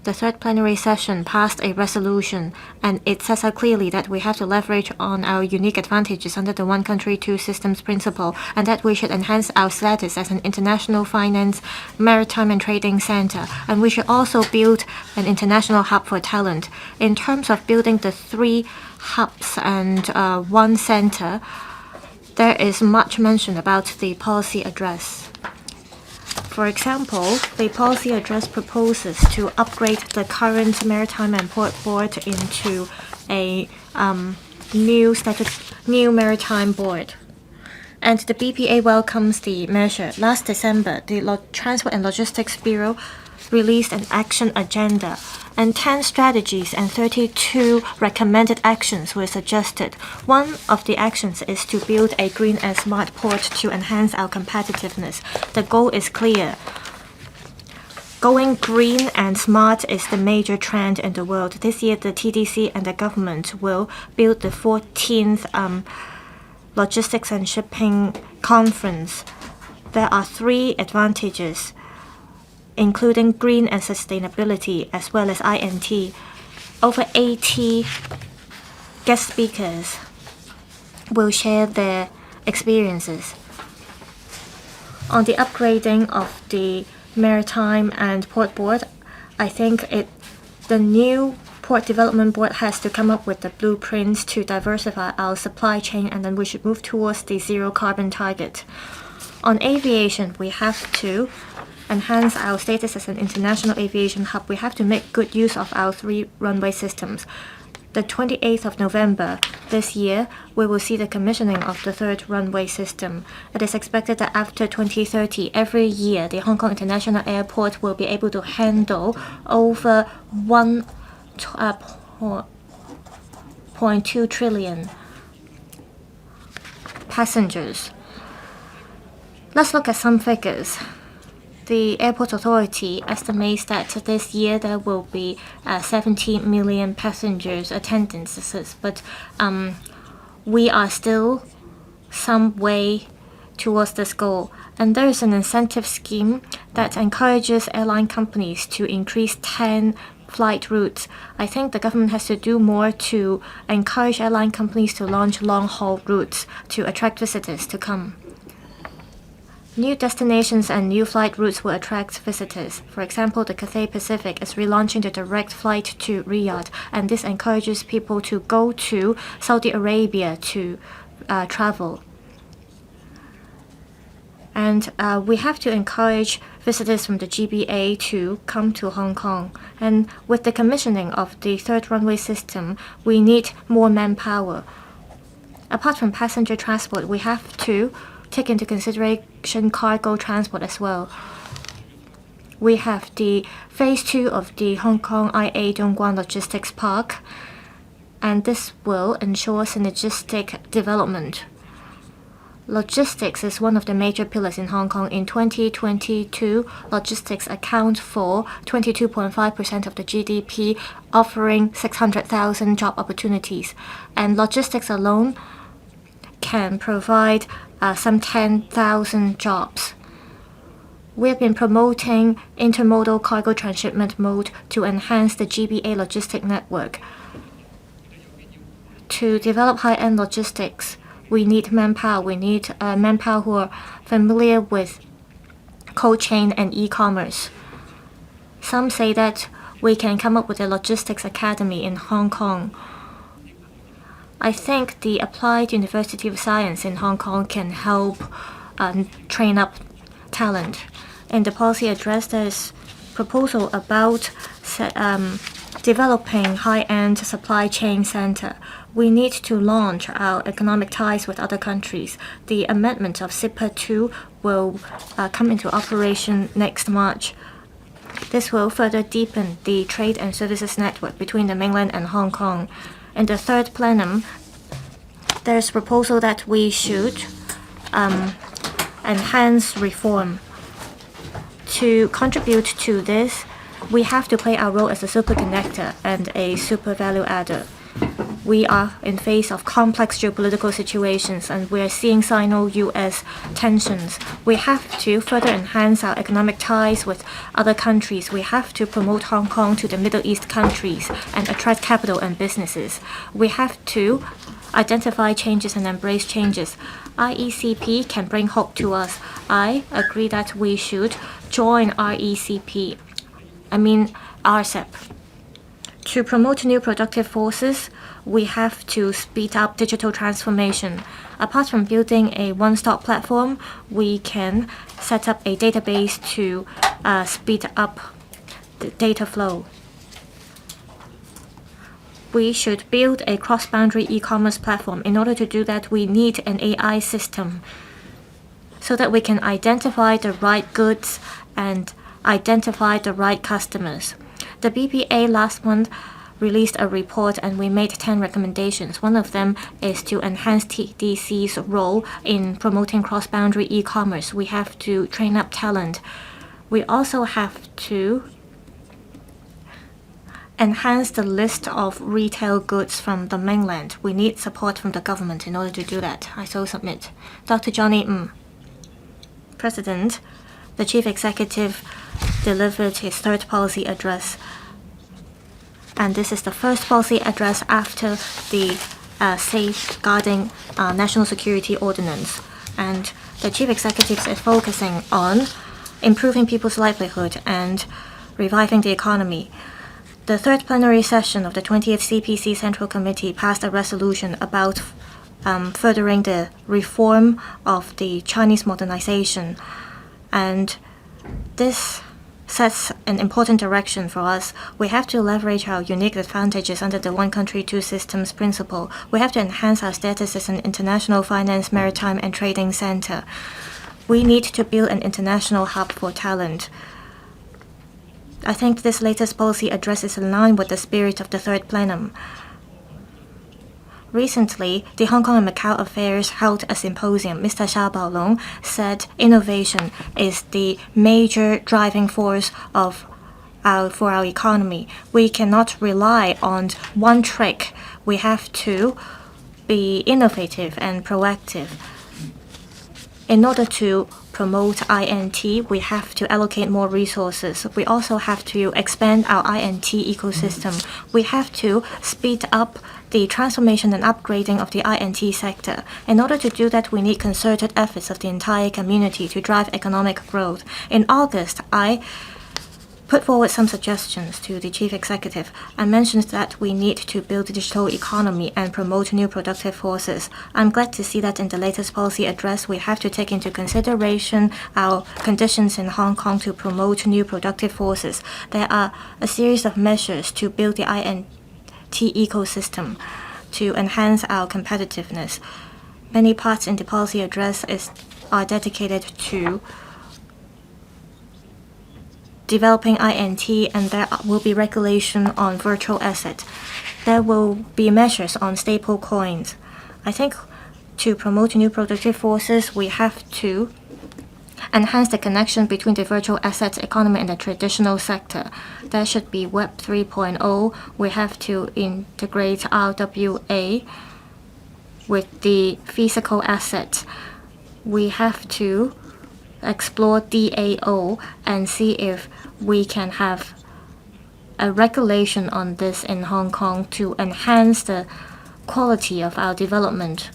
The third plenary session passed a resolution, and it says out clearly that we have to leverage on our unique advantages under the one country, two systems principle, and that we should enhance our status as an international finance, maritime and trading center, and we should also build an international hub for talent. In terms of building the three hubs and one center, there is much mention about the policy address. For example, the policy address proposes to upgrade the current Maritime and Port Board into a new Maritime Board. And the BPA welcomes the measure. Last December, the Transport and Logistics Bureau released an action agenda, and 10 strategies and 32 recommended actions were suggested. One of the actions is to build a green and smart port to enhance our competitiveness. The goal is clear. Going green and smart is the major trend in the world. This year, the TDC and the government will build the 14th Logistics and Shipping Conference. There are 3 advantages, including green and sustainability, as well as I&T. Over 80 guest speakers will share their experiences. On the upgrading of the Maritime and Port Board, I think the new Port Development Board has to come up with the blueprints to diversify our supply chain, and then we should move towards the zero carbon target. On aviation, we have to enhance our status as an international aviation hub. We have to make good use of our 3 runway systems. The 28th of November this year, we will see the commissioning of the 3rd runway system. It is expected that after 2030, every year, the Hong Kong International Airport will be able to handle over 1.2 trillion passengers. Let's look at some figures. The Airport Authority estimates that this year there will be 70 million passengers attendances, but we are still some way towards this goal. And there is an incentive scheme that encourages airline companies to increase 10 flight routes. I think the government has to do more to encourage airline companies to launch long-haul routes to attract visitors to come. New destinations and new flight routes will attract visitors. For example, the Cathay Pacific is relaunching the direct flight to Riyadh, and this encourages people to go to Saudi Arabia to travel. And we have to encourage visitors from the GBA to come to Hong Kong. And with the commissioning of the 3rd runway system, we need more manpower. Apart from passenger transport, we have to take into consideration cargo transport as well. We have the phase 2 of the Hong Kong IA Dongguan Logistics Park, and this will ensure synergistic development. Logistics is one of the major pillars in Hong Kong. In 2022, logistics account for 22.5% of the GDP, offering 600,000 job opportunities. And logistics alone can provide some 10,000 jobs. We have been promoting intermodal cargo transshipment mode to enhance the GBA logistic network. To develop high-end logistics, we need manpower. We need manpower who are familiar with cold chain and e-commerce. Some say that we can come up with a logistics academy in Hong Kong. I think the Applied University of Science in Hong Kong can help train up talent. In the policy address, there's proposal about developing high-end supply chain center. We need to launch our economic ties with other countries. The amendment of PT2 will come into operation next March. This will further deepen the trade and services network between the mainland and Hong Kong. In the third plenum, there's a proposal that we should enhance reform. To contribute to this, we have to play our role as a super connector and a super value adder. We are in face of complex geopolitical situations, and we are seeing Sino-US tensions. We have to further enhance our economic ties with other countries. We have to promote Hong Kong to the Middle East countries and attract capital and businesses. We have to identify changes and embrace changes. IECP can bring hope to us. I agree that we should join RCEP. To promote new productive forces, we have to speed up digital transformation. Apart from building a one-stop platform, we can set up a database to speed up the data flow. We should build a cross-boundary e-commerce platform. In order to do that, we need an AI system so that we can identify the right goods and identify the right customers. The BPA last month released a report and we made 10 recommendations. One of them is to enhance TDC's role in promoting cross-boundary e-commerce. We have to train up talent. We also have to enhance the list of retail goods from the mainland. We need support from the government in order to do that. I so submit. Dr. Johnny President, the Chief Executive delivered his third policy address. And this is the first policy address after the Safeguarding National Security Ordinance. And the Chief Executive is focusing on improving people's livelihood and reviving the economy. The third plenary session of the 20th CPC Central Committee passed a resolution about furthering the reform of the Chinese modernization. And this sets an important direction for us. We have to leverage our unique advantages under the one country, two systems principle. We have to enhance our status as an international finance, maritime, and trading center. We need to build an international hub for talent. I think this latest policy address is in line with the spirit of the third plenum. Recently, the Hong Kong and Macau Affairs held a symposium. Mr. Xia Baolong said innovation is the major driving force for our economy. We cannot rely on one trick. We have to be innovative and proactive. In order to promote I&T, we have to allocate more resources. We also have to expand our I&T ecosystem. We have to speed up the transformation and upgrading of the I&T sector. In order to do that, we need concerted efforts of the entire community to drive economic growth. In August, I put forward some suggestions to the Chief Executive. I mentioned that we need to build a digital economy and promote new productive forces. I'm glad to see that in the latest policy address, we have to take into consideration our conditions in Hong Kong to promote new productive forces. There are a series of measures to build the I&T ecosystem to enhance our competitiveness. Many parts in the policy address are dedicated to developing I&T, and there will be regulation on virtual assets. There will be measures on staple coins. I think to promote new productive forces, we have to enhance the connection between the virtual assets economy and the traditional sector. There should be Web 3.0. We have to integrate RWA with the physical assets. We have to explore DAO and see if we can have a regulation on this in Hong Kong to enhance the quality of our development.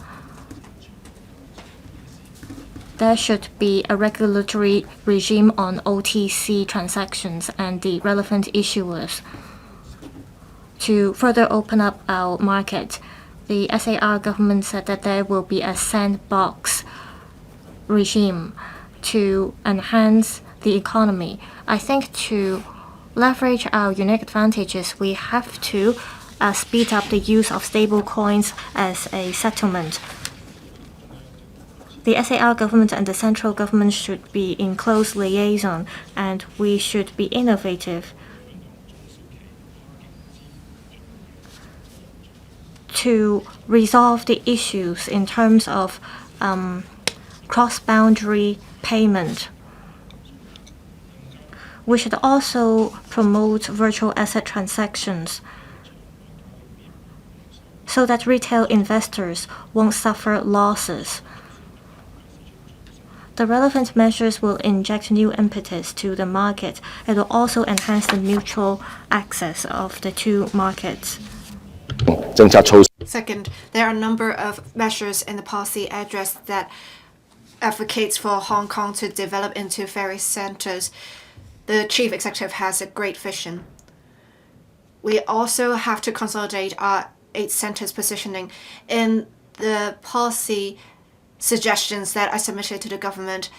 There should be a regulatory regime on OTC transactions and the relevant issuers to further open up our market. the SAR government said that there will be a sandbox regime to enhance the economy. I think to leverage our unique advantages, we have to speed up the use of stable coins as a settlement. The SAR government and the central government should be in close liaison, and we should be innovative to resolve the issues in terms of cross-boundary payment. We should also promote virtual asset transactions so that retail investors won't suffer losses. The relevant measures will inject new impetus to the market. It will also enhance the mutual access of the two markets. Second, there are a number of measures in the policy address that advocates for Hong Kong to develop into ferry centers. The chief executive has a great vision. We also have to consolidate our 8 centers positioning. In the policy suggestions that I submitted to the government,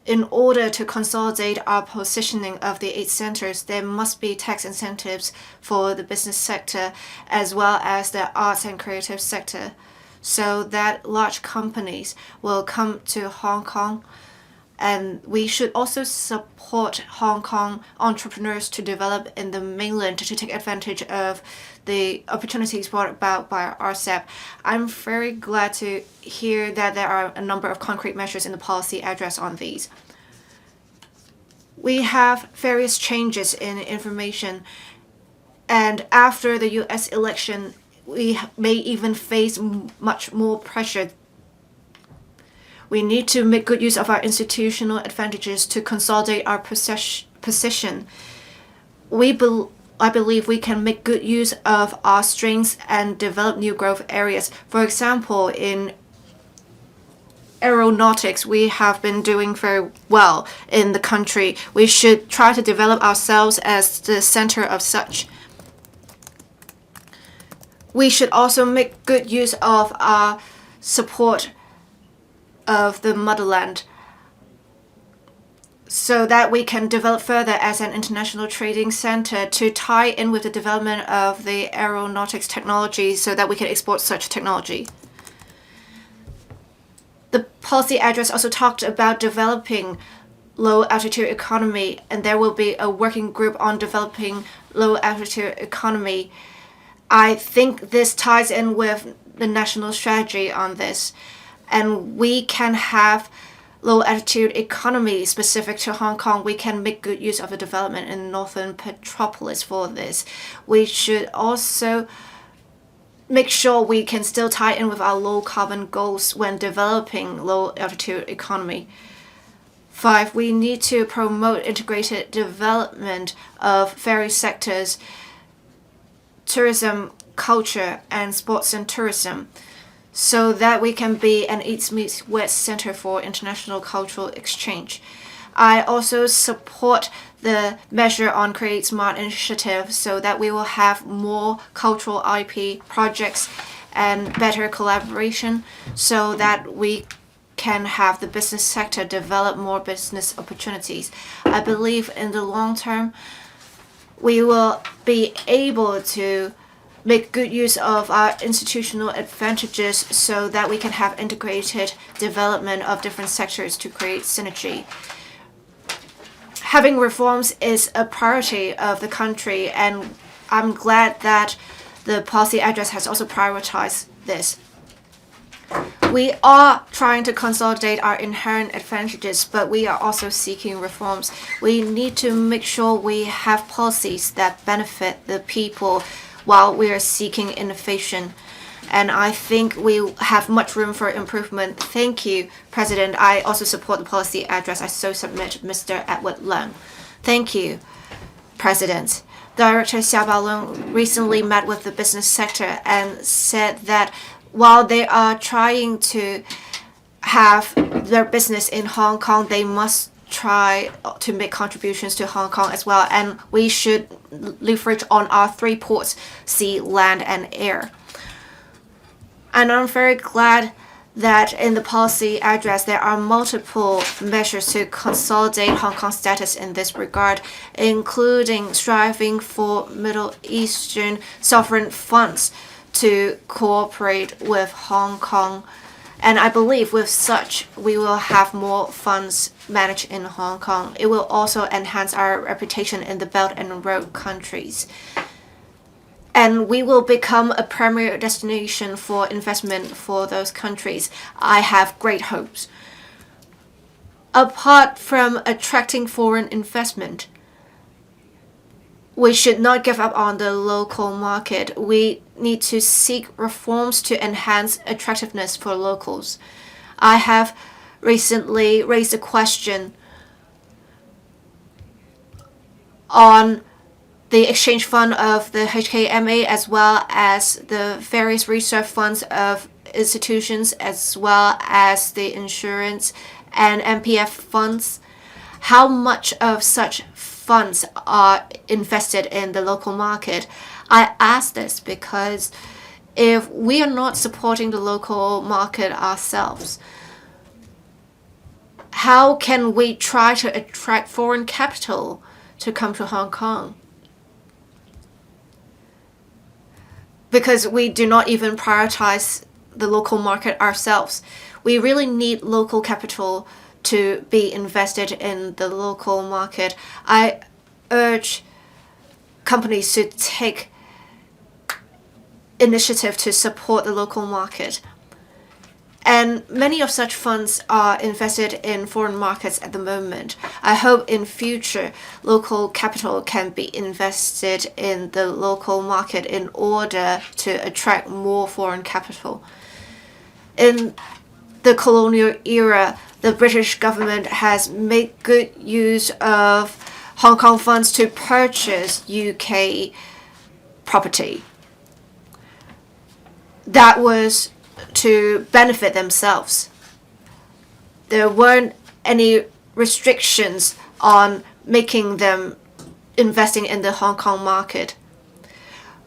in order to consolidate our positioning of the 8 centers, there must be tax incentives for the business sector as well as the arts and creative sector, so that large companies will come to Hong Kong. And we should also support Hong Kong entrepreneurs to develop in the mainland to take advantage of the opportunities brought about by RCEP. I'm very glad to hear that there are a number of concrete measures in the policy address on these. We have various changes in information, and after the US election, we may even face much more pressure. We need to make good use of our institutional advantages to consolidate our position. I believe we can make good use of our strengths and develop new growth areas. For example, in aeronautics, we have been doing very well in the country. We should try to develop ourselves as the center of such. We should also make good use of our support of the motherland so that we can develop further as an international trading center to tie in with the development of the aeronautics technology so that we can export such technology. The policy address also talked about developing low-altitude economy, and there will be a working group on developing low-altitude economy. I think this ties in with the national strategy on this, and we can have low-altitude economy specific to Hong Kong. We can make good use of the development in Northern Metropolis for this. We should also make sure we can still tie in with our low-carbon goals when developing low-altitude economy. 5, we need to promote integrated development of various sectors, tourism, culture, and sports and tourism, so that we can be an East meets West center for international cultural exchange. I also support the measure on Create Smart initiative so that we will have more cultural IP projects and better collaboration so that we can have the business sector develop more business opportunities. I believe in the long term, we will be able to make good use of our institutional advantages so that we can have integrated development of different sectors to create synergy. Having reforms is a priority of the country, and I'm glad that the policy address has also prioritized this. We are trying to consolidate our inherent advantages, but we are also seeking reforms. We need to make sure we have policies that benefit the people while we are seeking innovation. And I think we have much room for improvement. Thank you, President. I also support the policy address. I so submit Mr. Edward Leung. Thank you, President. Director Xia Baolong recently met with the business sector and said that while they are trying to have their business in Hong Kong, they must try to make contributions to Hong Kong as well, and we should leverage on our 3 ports, sea, land, and air. And I'm very glad that in the policy address there are multiple measures to consolidate Hong Kong's status in this regard, including striving for Middle Eastern sovereign funds to cooperate with Hong Kong. And I believe with such, we will have more funds managed in Hong Kong. It will also enhance our reputation in the Belt and Road countries. And we will become a premier destination for investment for those countries. I have great hopes. Apart from attracting foreign investment, we should not give up on the local market. We need to seek reforms to enhance attractiveness for locals. I have recently raised a question on the exchange fund of the HKMA as well as the various reserve funds of institutions as well as the insurance and MPF funds. How much of such funds are invested in the local market? I ask this because if we are not supporting the local market ourselves, how can we try to attract foreign capital to come to Hong Kong? Because we do not even prioritize the local market ourselves. We really need local capital to be invested in the local market. I urge companies to take initiative to support the local market. And many of such funds are invested in foreign markets at the moment. I hope in future local capital can be invested in the local market in order to attract more foreign capital. In the colonial era, the British government has made good use of Hong Kong funds to purchase UK property. That was to benefit themselves. There weren't any restrictions on making them investing in the Hong Kong market.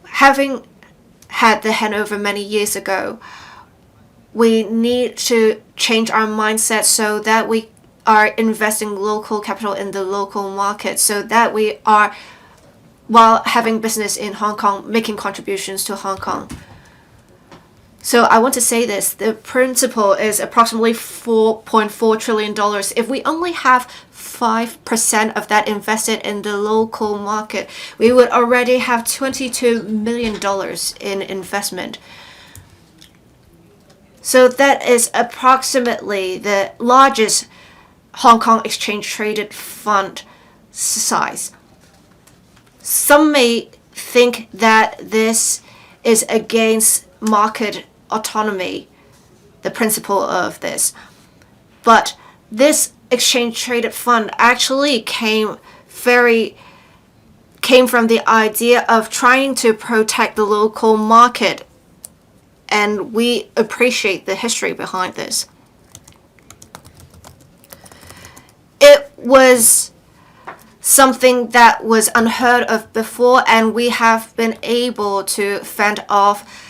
Having had the handover many years ago, we need to change our mindset so that we are investing local capital in the local market, so that we are, while having business in Hong Kong, making contributions to Hong Kong. So I want to say this, the principal is approximately $4.4 trillion. If we only have 5% of that invested in the local market, we would already have $22 million in investment. So that is approximately the largest Hong Kong exchange traded fund size. Some may think that this is against market autonomy, the principle of this. But this exchange traded fund actually came from the idea of trying to protect the local market, and we appreciate the history behind this. It was something that was unheard of before, and we have been able to fend off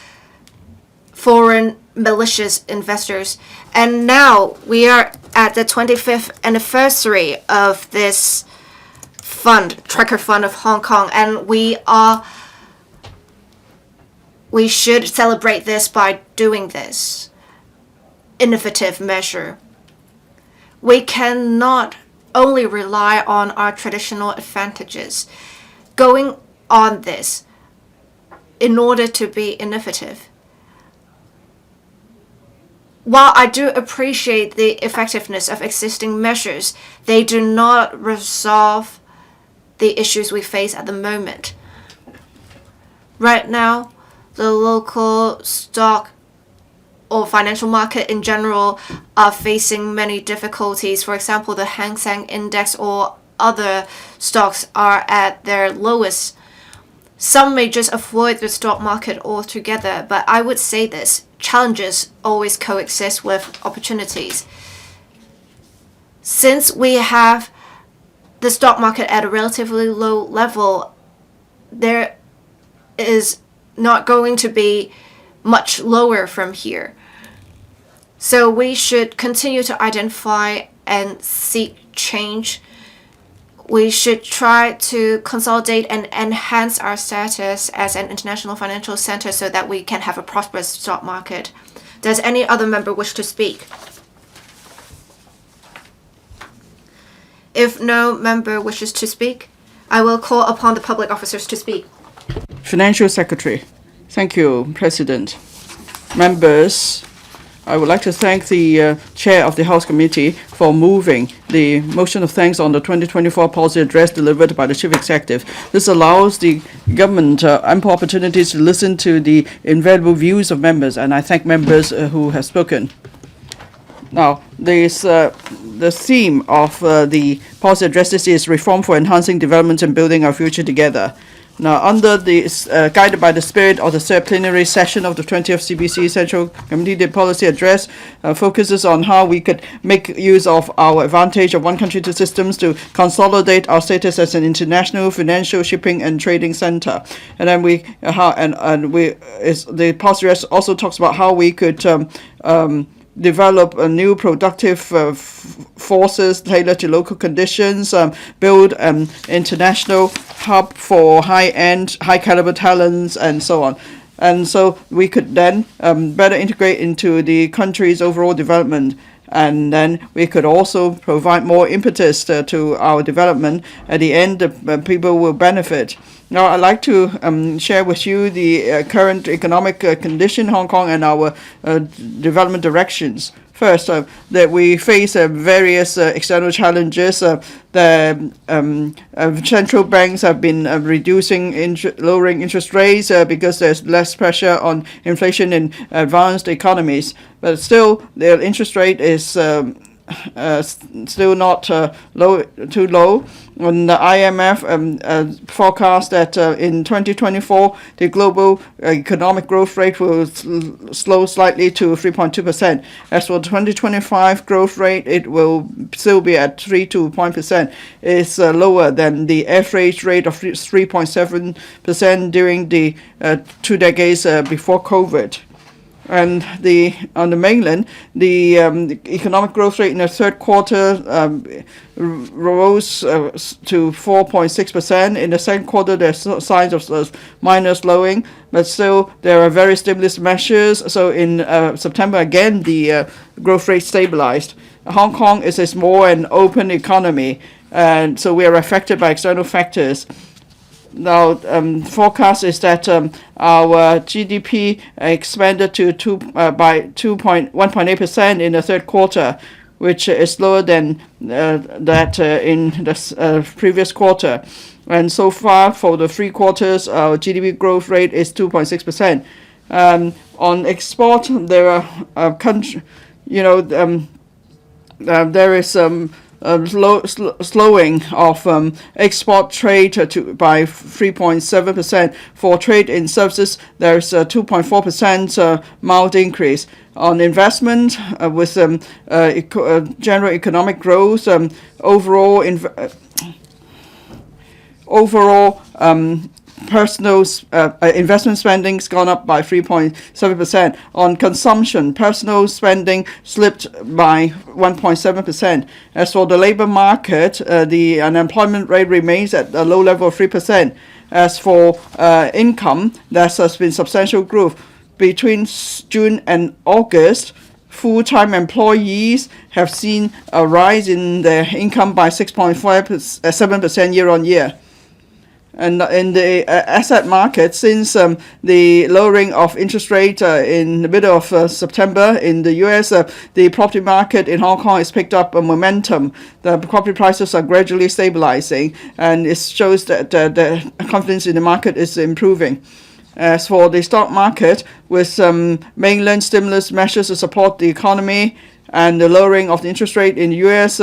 foreign malicious investors. And now we are at the 25th anniversary of this fund, Tracker Fund of Hong Kong, and we should celebrate this by doing this innovative measure. We cannot only rely on our traditional advantages. Going on this, in order to be innovative, while I do appreciate the effectiveness of existing measures, they do not resolve the issues we face at the moment. Right now, the local stock or financial market in general are facing many difficulties. For example, the Hang Seng Index or other stocks are at their lowest. Some may just avoid the stock market altogether, but I would say this, challenges always coexist with opportunities. Since we have the stock market at a relatively low level, there is not going to be much lower from here. So we should continue to identify and seek change. We should try to consolidate and enhance our status as an international financial center so that we can have a prosperous stock market. Does any other member wish to speak? If no member wishes to speak, I will call upon the public officers to speak. Financial Secretary. Thank you, President. Members, I would like to thank the Chair of the House Committee for moving the motion of thanks on the 2024 policy address delivered by the Chief Executive. This allows the government ample opportunities to listen to the invaluable views of members, and I thank members who have spoken. Now, the theme of the policy address this year is reform for enhancing development and building our future together. Now, under this, guided by the spirit of the third plenary session of the 20th CBC Central Committee, the policy address focuses on how we could make use of our advantage of one country, two systems to consolidate our status as an international financial, shipping, and trading center. And then the policy address also talks about how we could develop a new productive forces tailored to local conditions, build an international hub for high-end, high-caliber talents, and so on. And so we could then better integrate into the country's overall development. And then we could also provide more impetus to our development. At the end, the people will benefit. Now, I'd like to share with you the current economic condition in Hong Kong and our development directions. First, that we face various external challenges. The central banks have been lowering interest rates because there's less pressure on inflation in advanced economies. But still, the interest rate is still not too low. And the IMF forecast that in 2024 the global economic growth rate will slow slightly to 3.2%. As for 2025 growth rate, it will still be at 3.2%. It's lower than the average rate of 3.7% during the 2 decades before COVID. And on the mainland, the economic growth rate in the third quarter rose to 4.6%. In the second quarter, there's signs of minor slowing, but still there are various stimulus measures. So in September, again, the growth rate stabilized. Hong Kong is a small and open economy, and so we are affected by external factors. Now, forecast is that our GDP expanded by 1.8% in the third quarter, which is lower than that in the previous quarter. And so far, for the 3 quarters, our GDP growth rate is 2.6%. On export, there are there is slowing of export trade by 3.7%. For trade in services, there's a 2.4% mild increase. On investment, with general economic growth, overall personal investment spending's gone up by 3.7%. On consumption, personal spending slipped by 1.7%. As for the labor market, the unemployment rate remains at a low level of 3%. As for income, there has been substantial growth. Between June and August, full-time employees have seen a rise in their income by 6.7% year on year. And in the asset market, since the lowering of interest rate in the middle of September in the US, the property market in Hong Kong has picked up a momentum. The property prices are gradually stabilizing, and it shows that the confidence in the market is improving. As for the stock market, with mainland stimulus measures to support the economy and the lowering of the interest rate in the US,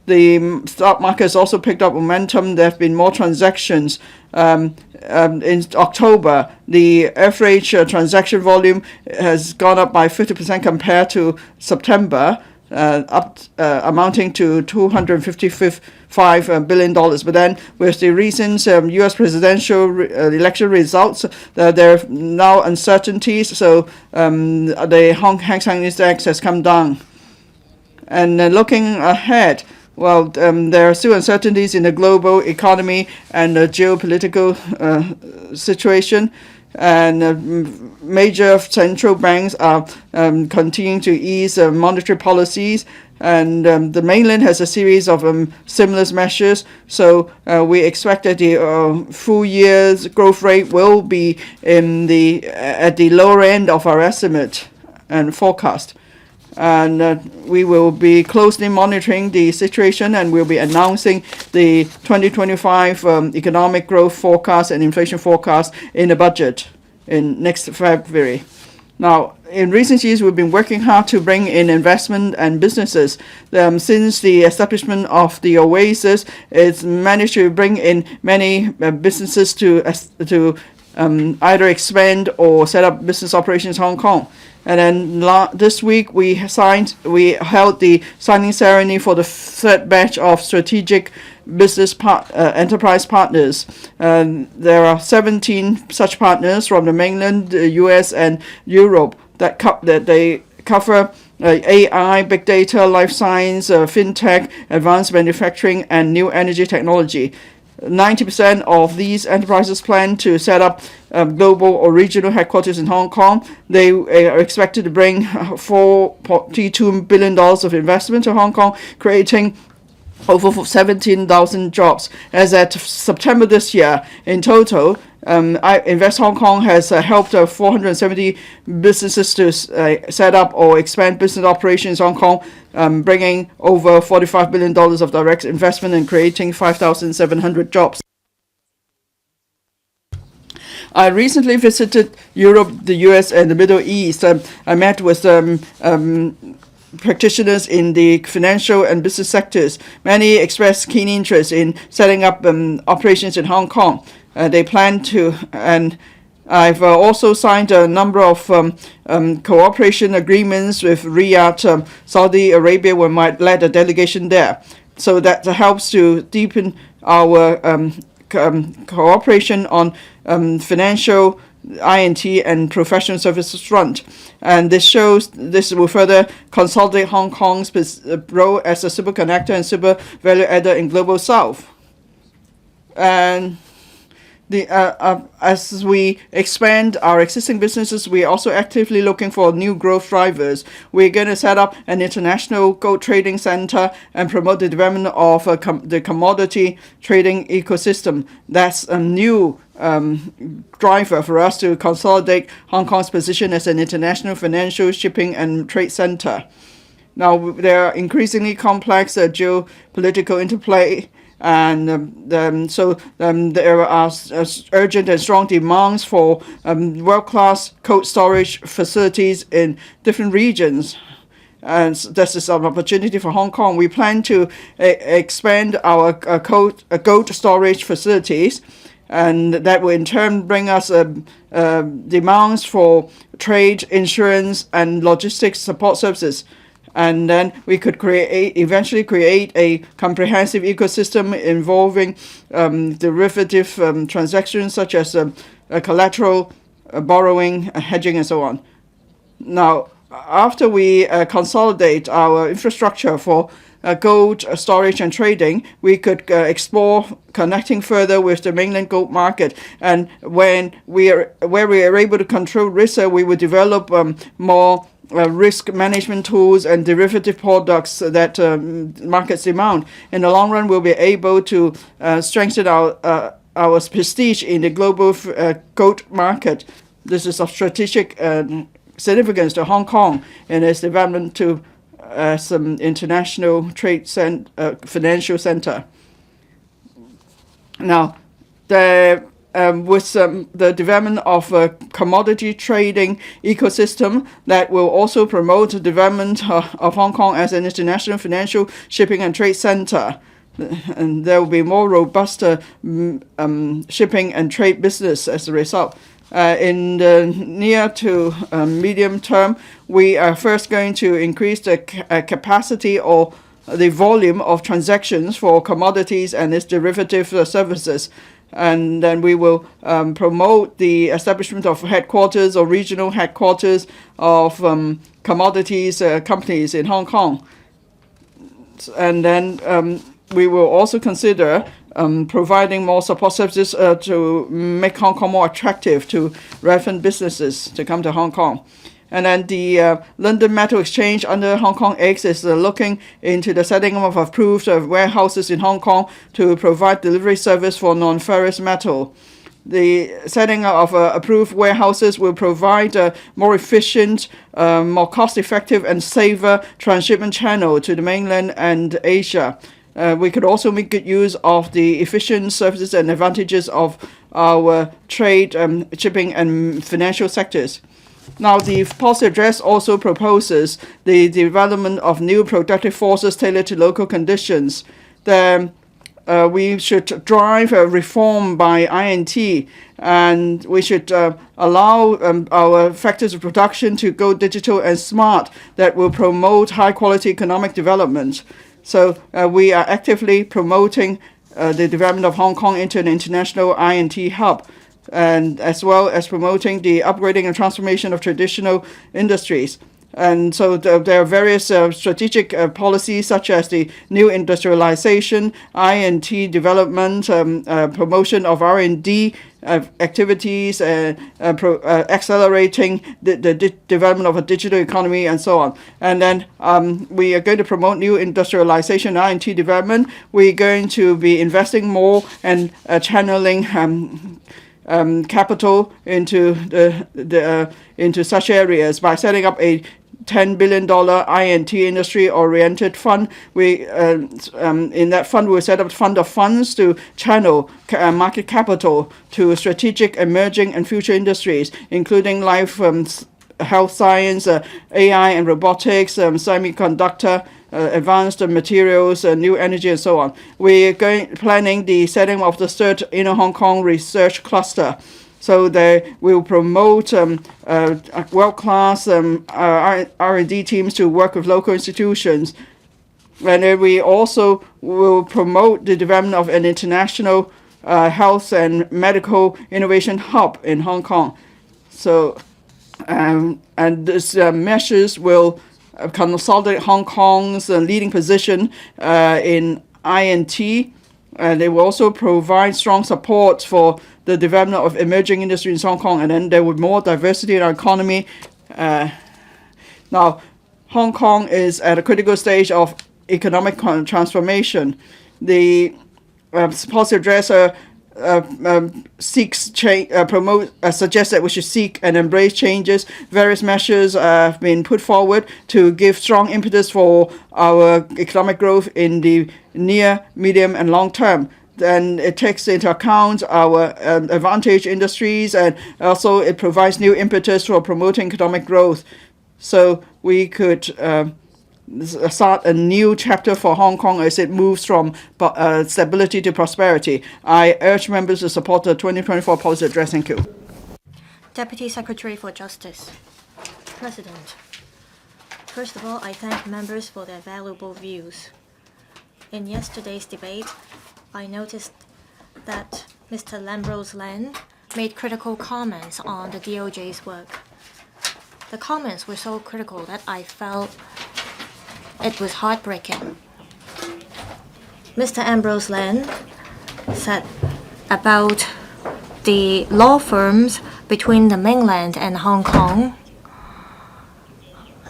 the stock market has also picked up momentum. There have been more transactions. In October, the average transaction volume has gone up by 50% compared to September. amounting to $255 billion. But then with the recent U.S. presidential election results, there are now uncertainties, so the Hang Seng Index has come down. And looking ahead, well, there are still uncertainties in the global economy and the geopolitical situation, and major central banks are continuing to ease monetary policies, and the mainland has a series of stimulus measures. So we expect that the full year's growth rate will be at the lower end of our estimate and forecast. And we will be closely monitoring the situation, and we'll be announcing the 2025 economic growth forecast and inflation forecast in the budget in next February. Now, in recent years, we've been working hard to bring in investment and businesses. Since the establishment of the Oasis, it's managed to bring in many businesses to either expand or set up business operations in Hong Kong. And then this week we held the signing ceremony for the third batch of strategic business enterprise partners. There are 17 such partners from the mainland, the US, and Europe that they cover AI, big data, life science, fintech, advanced manufacturing, and new energy technology. 90% of these enterprises plan to set up global or regional headquarters in Hong Kong. They are expected to bring $42 billion of investment to Hong Kong, creating over 17,000 jobs. As at September this year, in total, Invest Hong Kong has helped 470 businesses to set up or expand business operations in Hong Kong, bringing over $45 billion of direct investment and creating 5,700 jobs. I recently visited Europe, the US, and the Middle East. I met with practitioners in the financial and business sectors. Many expressed keen interest in setting up operations in Hong Kong. They plan to, and I've also signed a number of cooperation agreements with Riyadh, Saudi Arabia, where might lead a delegation there. So that helps to deepen our cooperation on financial, I&T, and professional services front. And this will further consolidate Hong Kong's role as a super connector and super value adder in Global South. And as we expand our existing businesses, we are also actively looking for new growth drivers. We're going to set up an international gold trading center and promote the development of the commodity trading ecosystem. That's a new driver for us to consolidate Hong Kong's position as an international financial, shipping, and trade center. Now, there are increasingly complex geopolitical interplay, and so there are urgent and strong demands for world-class cold storage facilities in different regions. And this is an opportunity for Hong Kong. We plan to expand our gold storage facilities, and that will in turn bring us demands for trade, insurance, and logistics support services. And then we could eventually create a comprehensive ecosystem involving derivative transactions such as collateral, borrowing, hedging, and so on. Now, after we consolidate our infrastructure for gold storage and trading, we could explore connecting further with the mainland gold market. And where we are able to control risk, we will develop more risk management tools and derivative products that markets demand. In the long run, we'll be able to strengthen our prestige in the global gold market. This is of strategic significance to Hong Kong and its development to some international trade financial center. Now, with the development of a commodity trading ecosystem that will also promote the development of Hong Kong as an international financial, shipping, and trade center. And there will be more robust shipping and trade business as a result. In the near to medium term, we are first going to increase the capacity or the volume of transactions for commodities and its derivative services. And then we will promote the establishment of headquarters or regional headquarters of commodities companies in Hong Kong. And then we will also consider providing more support services to make Hong Kong more attractive to relevant businesses to come to Hong Kong. And then the London Metal Exchange under Hong Kong X is looking into the setting up of approved warehouses in Hong Kong to provide delivery service for non-ferrous metal. The setting up of approved warehouses will provide a more efficient, more cost-effective and safer transshipment channel to the mainland and Asia. We could also make good use of the efficient services and advantages of our trade, shipping and financial sectors. Now, the policy address also proposes the development of new productive forces tailored to local conditions. We should drive a reform by I&T, and we should allow our factors of production to go digital and smart that will promote high-quality economic development. So we are actively promoting the development of Hong Kong into an international I&T hub, and as well as promoting the upgrading and transformation of traditional industries. And so there are various strategic policies such as the new industrialization, I&T development, promotion of R&D activities, accelerating the development of a digital economy, and so on. And then we are going to promote new industrialization, I&T development. We're going to be investing more and channeling capital into into such areas by setting up a $10 billion I&T industry-oriented fund. We in that fund we'll set up a fund of funds to channel market capital to strategic emerging and future industries, including life health science, AI and robotics, semiconductor, advanced materials, new energy, and so on. We're planning the setting of the third Inner Hong Kong Research Cluster. So they will promote world-class R&D teams to work with local institutions. And then we also will promote the development of an international health and medical innovation hub in Hong Kong. So, and these measures will consolidate Hong Kong's leading position in I&T. They will also provide strong support for the development of emerging industries in Hong Kong, and then there will be more diversity in our economy. Now, Hong Kong is at a critical stage of economic transformation. The policy address seeks suggests that we should seek and embrace changes. Various measures have been put forward to give strong impetus for our economic growth in the near, medium, and long term. Then it takes into account our advantage industries, and also it provides new impetus for promoting economic growth. So we could start a new chapter for Hong Kong as it moves from stability to prosperity. I urge members to support the 2024 policy address. Thank you. Deputy Secretary for Justice. President, first of all, I thank members for their valuable views. In yesterday's debate, I noticed that Mr. Lambrose Lan made critical comments on the DOJ's work. The comments were so critical that I felt it was heartbreaking. Mr. Ambrose Lan said about the law firms between the mainland and Hong Kong,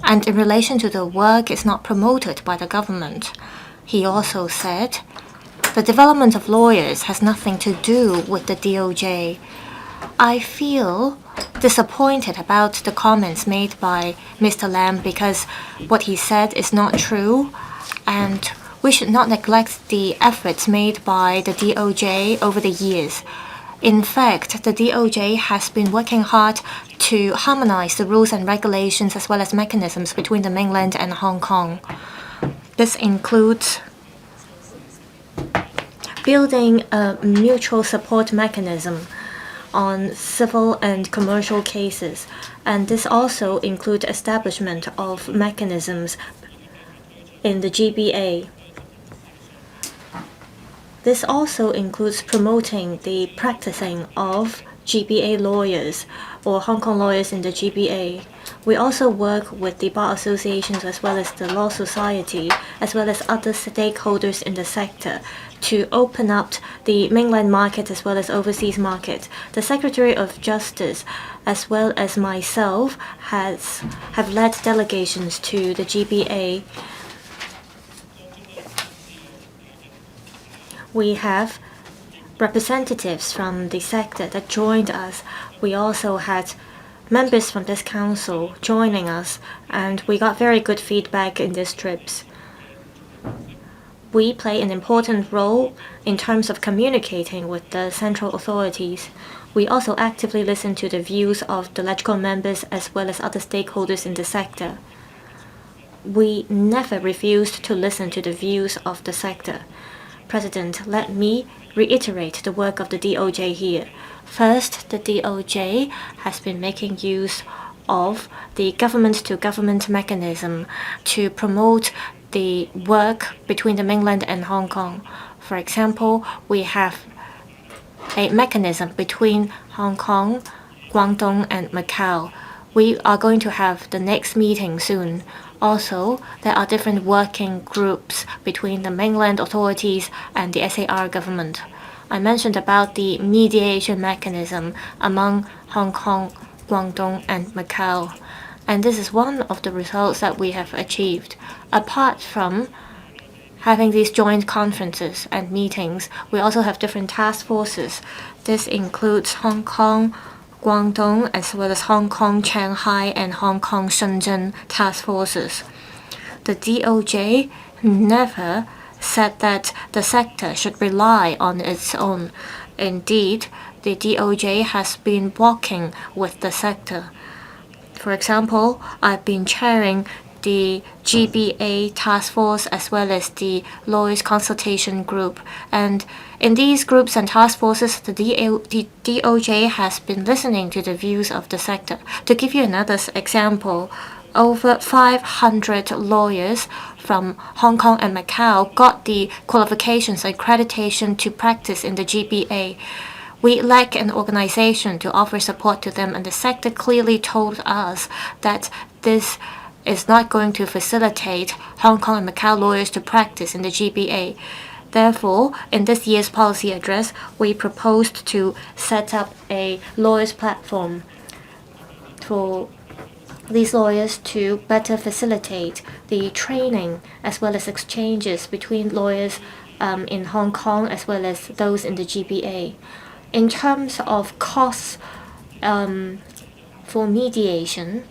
and in relation to the work is not promoted by the government. He also said the development of lawyers has nothing to do with the DOJ. I feel disappointed about the comments made by Mr. Lam because what he said is not true, and we should not neglect the efforts made by the DOJ over the years. In fact, the DOJ has been working hard to harmonize the rules and regulations as well as mechanisms between the mainland and Hong Kong. This includes building a mutual support mechanism on civil and commercial cases, and this also includes establishment of mechanisms in the GBA. This also includes promoting the practicing of GBA lawyers or Hong Kong lawyers in the GBA. We also work with the bar associations as well as the law society as well as other stakeholders in the sector to open up the mainland market as well as overseas market. The Secretary of Justice as well as myself have led delegations to the GBA. We have representatives from the sector that joined us. We also had members from this council joining us, and we got very good feedback in these trips. We play an important role in terms of communicating with the central authorities. We also actively listen to the views of the LegCo members as well as other stakeholders in the sector. We never refused to listen to the views of the sector. President, let me reiterate the work of the DOJ here. First, the DOJ has been making use of the government-to-government mechanism to promote the work between the mainland and Hong Kong. For example, we have a mechanism between Hong Kong, Guangdong, and Macau. We are going to have the next meeting soon. Also, there are different working groups between the mainland authorities and the SAR government. I mentioned about the mediation mechanism among Hong Kong, Guangdong, and Macau. And this is one of the results that we have achieved. Apart from having these joint conferences and meetings, we also have different task forces. This includes Hong Kong, Guangdong, as well as Hong Kong, Shanghai, and Hong Kong, Shenzhen task forces. The DOJ never said that the sector should rely on its own. Indeed, the DOJ has been working with the sector. For example, I've been chairing the GBA task force as well as the lawyers consultation group. And in these groups and task forces, the DOJ has been listening to the views of the sector. To give you another example, over 500 lawyers from Hong Kong and Macau got the qualifications and accreditation to practice in the GBA. We lack an organization to offer support to them, and the sector clearly told us that this is not going to facilitate Hong Kong and Macau lawyers to practice in the GBA. Therefore, in this year's policy address, we proposed to set up a lawyers platform for these lawyers to better facilitate the training as well as exchanges between lawyers in Hong Kong as well as those in the GBA. In terms of costs for mediation,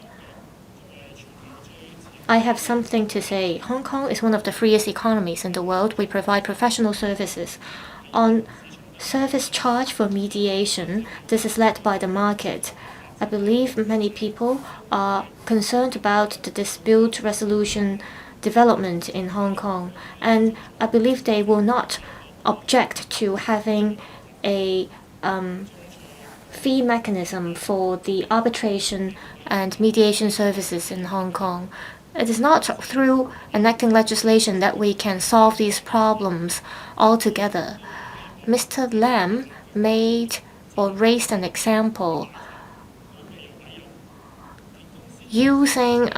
I have something to say. Hong Kong is one of the freest economies in the world. We provide professional services. On service charge for mediation, this is led by the market. I believe many people are concerned about the dispute resolution development in Hong Kong, and I believe they will not object to having a fee mechanism for the arbitration and mediation services in Hong Kong. It is not through enacting legislation that we can solve these problems altogether. Mr. Lam made or raised an example using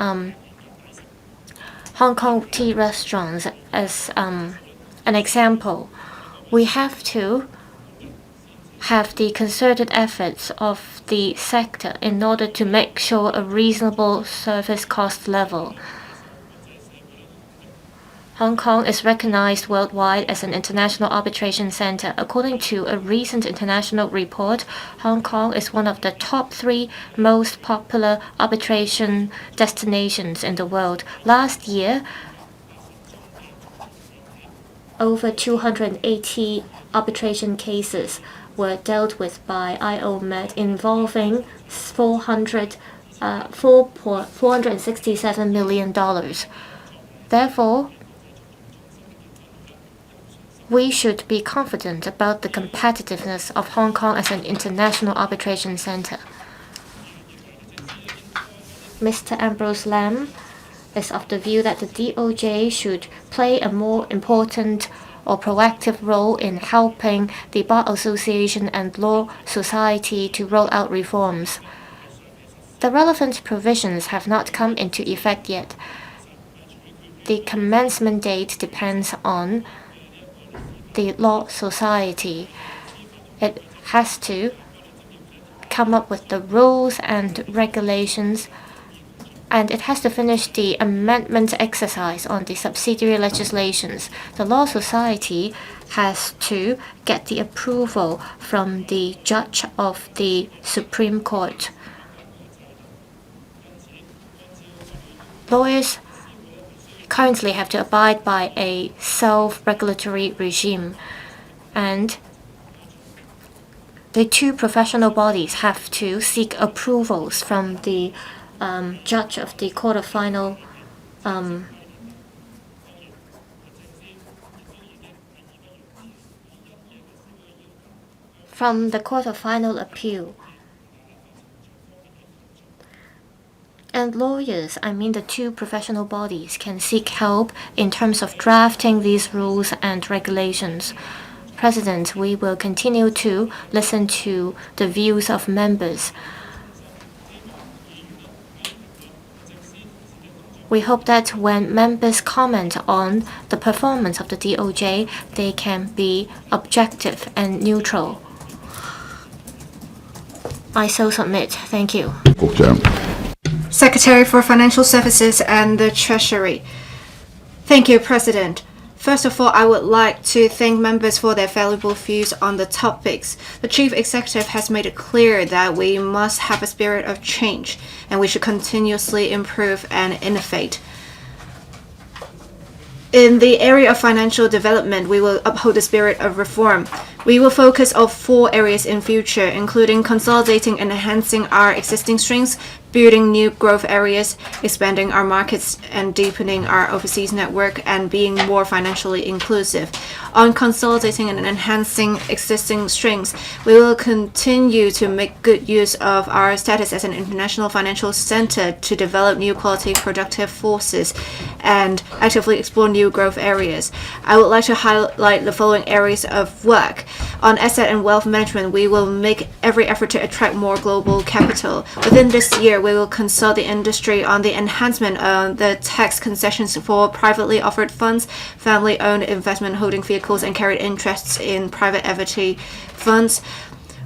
Hong Kong tea restaurants as an example. We have to have the concerted efforts of the sector in order to make sure a reasonable service cost level. Hong Kong is recognized worldwide as an international arbitration center. According to a recent international report, Hong Kong is one of the top 3 most popular arbitration destinations in the world. Last year, over 280 arbitration cases were dealt with by IOMED involving $467 million. Therefore, We should be confident about the competitiveness of Hong Kong as an international arbitration center. Mr. Ambrose Lam is of the view that the DOJ should play a more important or proactive role in helping the Bar Association and Law Society to roll out reforms. The relevant provisions have not come into effect yet. The commencement date depends on the Law Society. It has to come up with the rules and regulations, and it has to finish the amendment exercise on the subsidiary legislations. The Law Society has to get the approval from the judge of the Supreme Court. Lawyers currently have to abide by a self-regulatory regime, and the two professional bodies have to seek approvals from the judge of the Court of Final from the Court of Final Appeal. And lawyers, the two professional bodies, can seek help in terms of drafting these rules and regulations. President, we will continue to listen to the views of members. We hope that when members comment on the performance of the DOJ, they can be objective and neutral. I so submit. Thank you. Secretary for Financial Services and the Treasury. Thank you, President. First of all, I would like to thank members for their valuable views on the topics. The Chief Executive has made it clear that we must have a spirit of change and we should continuously improve and innovate. In the area of financial development, we will uphold the spirit of reform. We will focus on 4 areas in future, including consolidating and enhancing our existing strengths, building new growth areas, expanding our markets and deepening our overseas network, and being more financially inclusive. On consolidating and enhancing existing strengths, we will continue to make good use of our status as an international financial center to develop new quality productive forces and actively explore new growth areas. I would like to highlight the following areas of work. On asset and wealth management, we will make every effort to attract more global capital. Within this year, we will consult the industry on the enhancement of the tax concessions for privately offered funds, family-owned investment holding vehicles, and carried interests in private equity funds.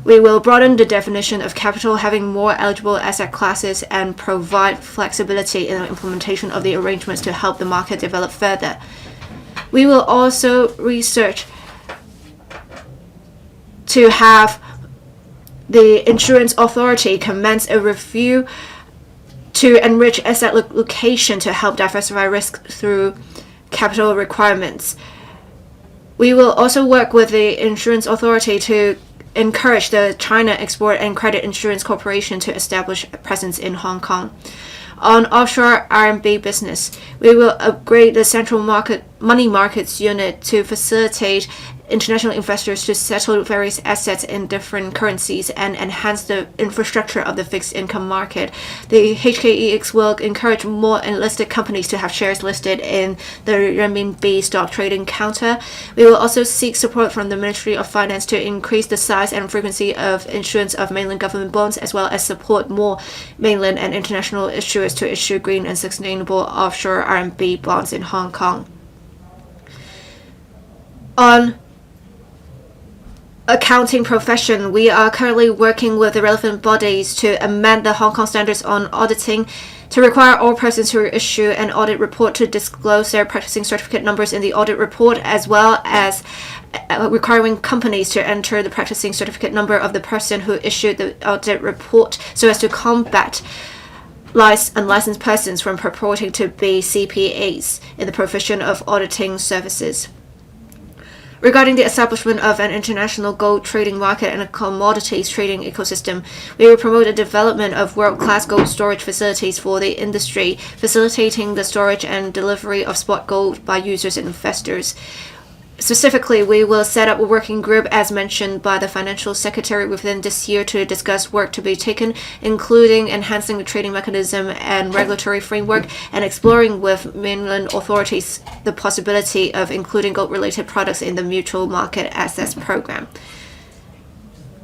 We will broaden the definition of capital, having more eligible asset classes, and provide flexibility in the implementation of the arrangements to help the market develop further. We will also research to have the insurance authority commence a review to enrich asset location to help diversify risk through capital requirements. We will also work with the insurance authority to encourage the China Export and Credit Insurance Corporation to establish a presence in Hong Kong. On offshore RMB business, we will upgrade the central money markets unit to facilitate international investors to settle various assets in different currencies and enhance the infrastructure of the fixed income market. The HKEX will encourage more enlisted companies to have shares listed in the renminbi stock trading counter. We will also seek support from the Ministry of Finance to increase the size and frequency of issuance of mainland government bonds, as well as support more mainland and international issuers to issue green and sustainable offshore RMB bonds in Hong Kong. On accounting profession, we are currently working with the relevant bodies to amend the Hong Kong standards on auditing to require all persons who issue an audit report to disclose their practicing certificate numbers in the audit report, as well as requiring companies to enter the practicing certificate number of the person who issued the audit report so as to combat unlicensed persons from purporting to be CPAs in the provision of auditing services. Regarding the establishment of an international gold trading market and a commodities trading ecosystem, we will promote the development of world-class gold storage facilities for the industry, facilitating the storage and delivery of spot gold by users and investors. Specifically, we will set up a working group as mentioned by the Financial Secretary within this year to discuss work to be taken, including enhancing the trading mechanism and regulatory framework and exploring with mainland authorities the possibility of including gold-related products in the Mutual Market Access Program.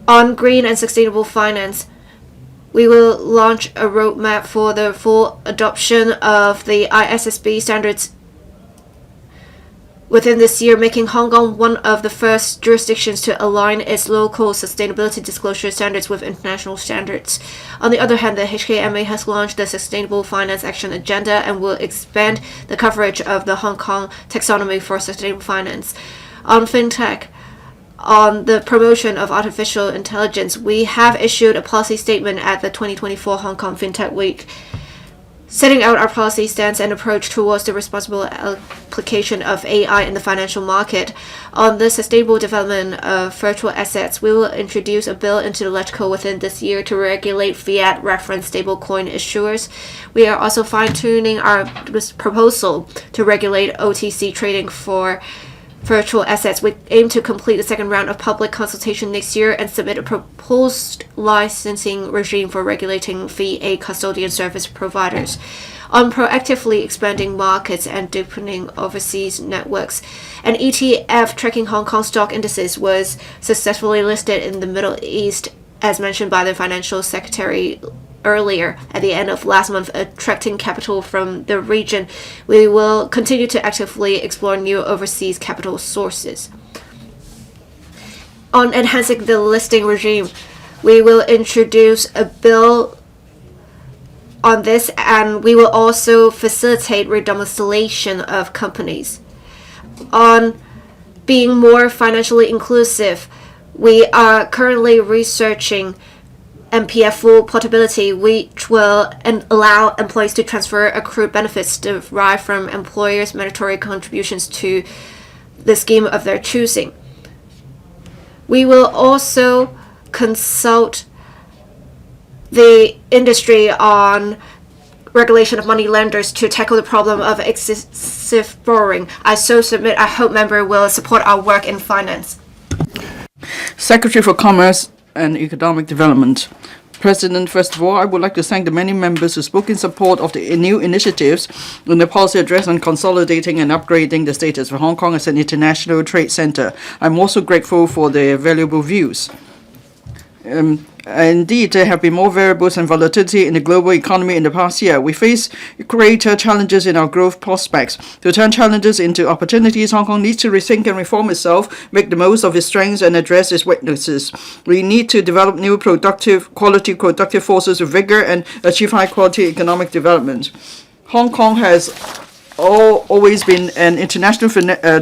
On green and sustainable finance, we will launch a roadmap for the full adoption of the ISSB standards within this year, making Hong Kong one of the first jurisdictions to align its local sustainability disclosure standards with international standards. On the other hand, the HKMA has launched the Sustainable Finance Action Agenda and will expand the coverage of the Hong Kong taxonomy for sustainable finance. On fintech, on the promotion of artificial intelligence, we have issued a policy statement at the 2024 Hong Kong FinTech Week, setting out our policy stance and approach towards the responsible application of AI in the financial market. On the sustainable development of virtual assets, we will introduce a bill into the electrical within this year to regulate fiat reference stablecoin issuers. We are also fine-tuning our proposal to regulate OTC trading for virtual assets. We aim to complete the second round of public consultation next year and submit a proposed licensing regime for regulating VA custodian service providers. On proactively expanding markets and deepening overseas networks, an ETF tracking Hong Kong stock indices was successfully listed in the Middle East, as mentioned by the Financial Secretary earlier at the end of last month, attracting capital from the region. We will continue to actively explore new overseas capital sources. On enhancing the listing regime, we will introduce a bill on this, and we will also facilitate redomiciliation of companies. On being more financially inclusive, we are currently researching MPF full portability, which will allow employees to transfer accrued benefits derived from employers' mandatory contributions to the scheme of their choosing. We will also consult the industry on regulation of money lenders to tackle the problem of excessive borrowing. I so submit. I hope members will support our work in finance. Secretary for Commerce and Economic Development. President, first of all, I would like to thank the many members who spoke in support of the new initiatives in the policy address on consolidating and upgrading the status of Hong Kong as an international trade centre. I'm also grateful for their valuable views. Indeed, there have been more variables and volatility in the global economy in the past year. We face greater challenges in our growth prospects. To turn challenges into opportunities, Hong Kong needs to rethink and reform itself, make the most of its strengths and address its weaknesses. We need to develop new quality productive forces with vigor and achieve high-quality economic development. Hong Kong has always been an international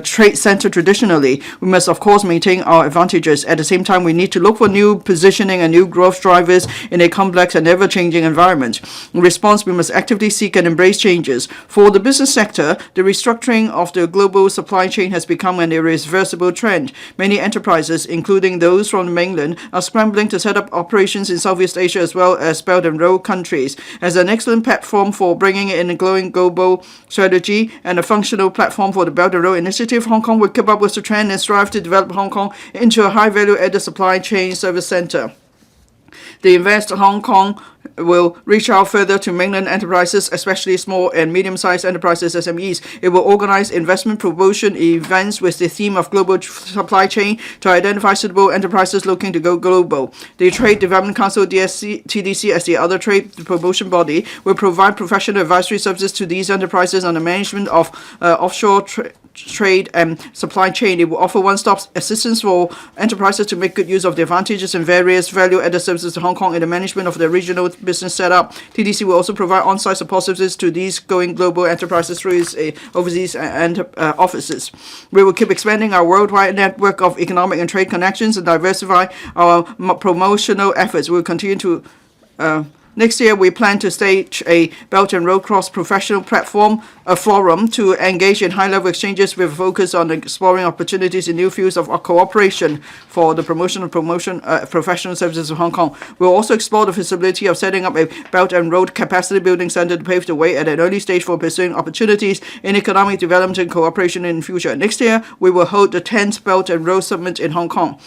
trade center traditionally. We must, of course, maintain our advantages. At the same time, we need to look for new positioning and new growth drivers in a complex and ever-changing environment. In response, we must actively seek and embrace changes. For the business sector, the restructuring of the global supply chain has become an irreversible trend. Many enterprises, including those from the mainland, are scrambling to set up operations in Southeast Asia as well as Belt and Road countries. As an excellent platform for bringing in a glowing global strategy and a functional platform for the Belt and Road Initiative, Hong Kong will keep up with the trend and strive to develop Hong Kong into a high-value added supply chain service center. The Invest Hong Kong will reach out further to mainland enterprises, especially small and medium-sized enterprises, SMEs. It will organize investment promotion events with the theme of global supply chain to identify suitable enterprises looking to go global. The Trade Development Council, TDC, as the other trade promotion body, will provide professional advisory services to these enterprises on the management of offshore trade and supply chain. It will offer one-stop assistance for enterprises to make good use of the advantages and various value-added services to Hong Kong in the management of the regional business setup. TDC will also provide on-site support services to these going global enterprises through its overseas offices. We will keep expanding our worldwide network of economic and trade connections and diversify our promotional efforts. We will continue to Next year, we plan to stage a Belt and Road Cross professional forum to engage in high-level exchanges with a focus on exploring opportunities in new fields of cooperation for the promotion of professional services of Hong Kong. We'll also explore the feasibility of setting up a Belt and Road Capacity Building Centre to pave the way at an early stage for pursuing opportunities in economic development and cooperation in the future. Next year, we will hold the 10th Belt and Road Summit in Hong Kong.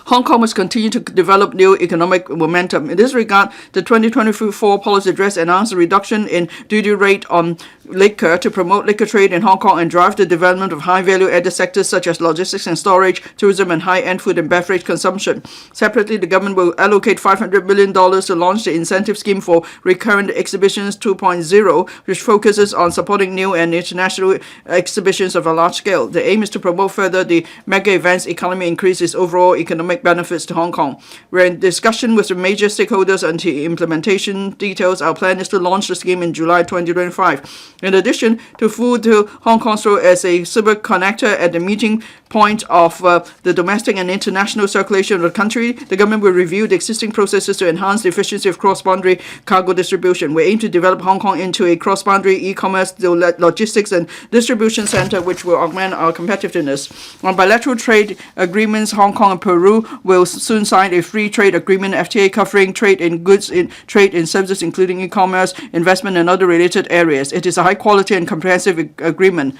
Hong Kong must continue to develop new economic momentum. In this regard, the 2024 policy address announced a reduction in duty rate on liquor to promote liquor trade in Hong Kong and drive the development of high-value added sectors such as logistics and storage, tourism and high-end food and beverage consumption. Separately, the government will allocate $500 million to launch the incentive scheme for Recurrent Exhibitions 2.0, which focuses on supporting new and international exhibitions of a large scale. The aim is to promote further the mega events economy, increase its overall economic benefits to Hong Kong. We're in discussion with the major stakeholders on the implementation details. Our plan is to launch the scheme in July 2025. In addition to food to Hong Kong's role as a super connector at the meeting point of the domestic and international circulation of the country, the government will review the existing processes to enhance the efficiency of cross-boundary cargo distribution. We aim to develop Hong Kong into a cross-boundary e-commerce, logistics and distribution center, which will augment our competitiveness. On bilateral trade agreements, Hong Kong and Peru will soon sign a free trade agreement, FTA, covering trade in goods, trade in services, including e-commerce, investment and other related areas. It is a high-quality and comprehensive agreement.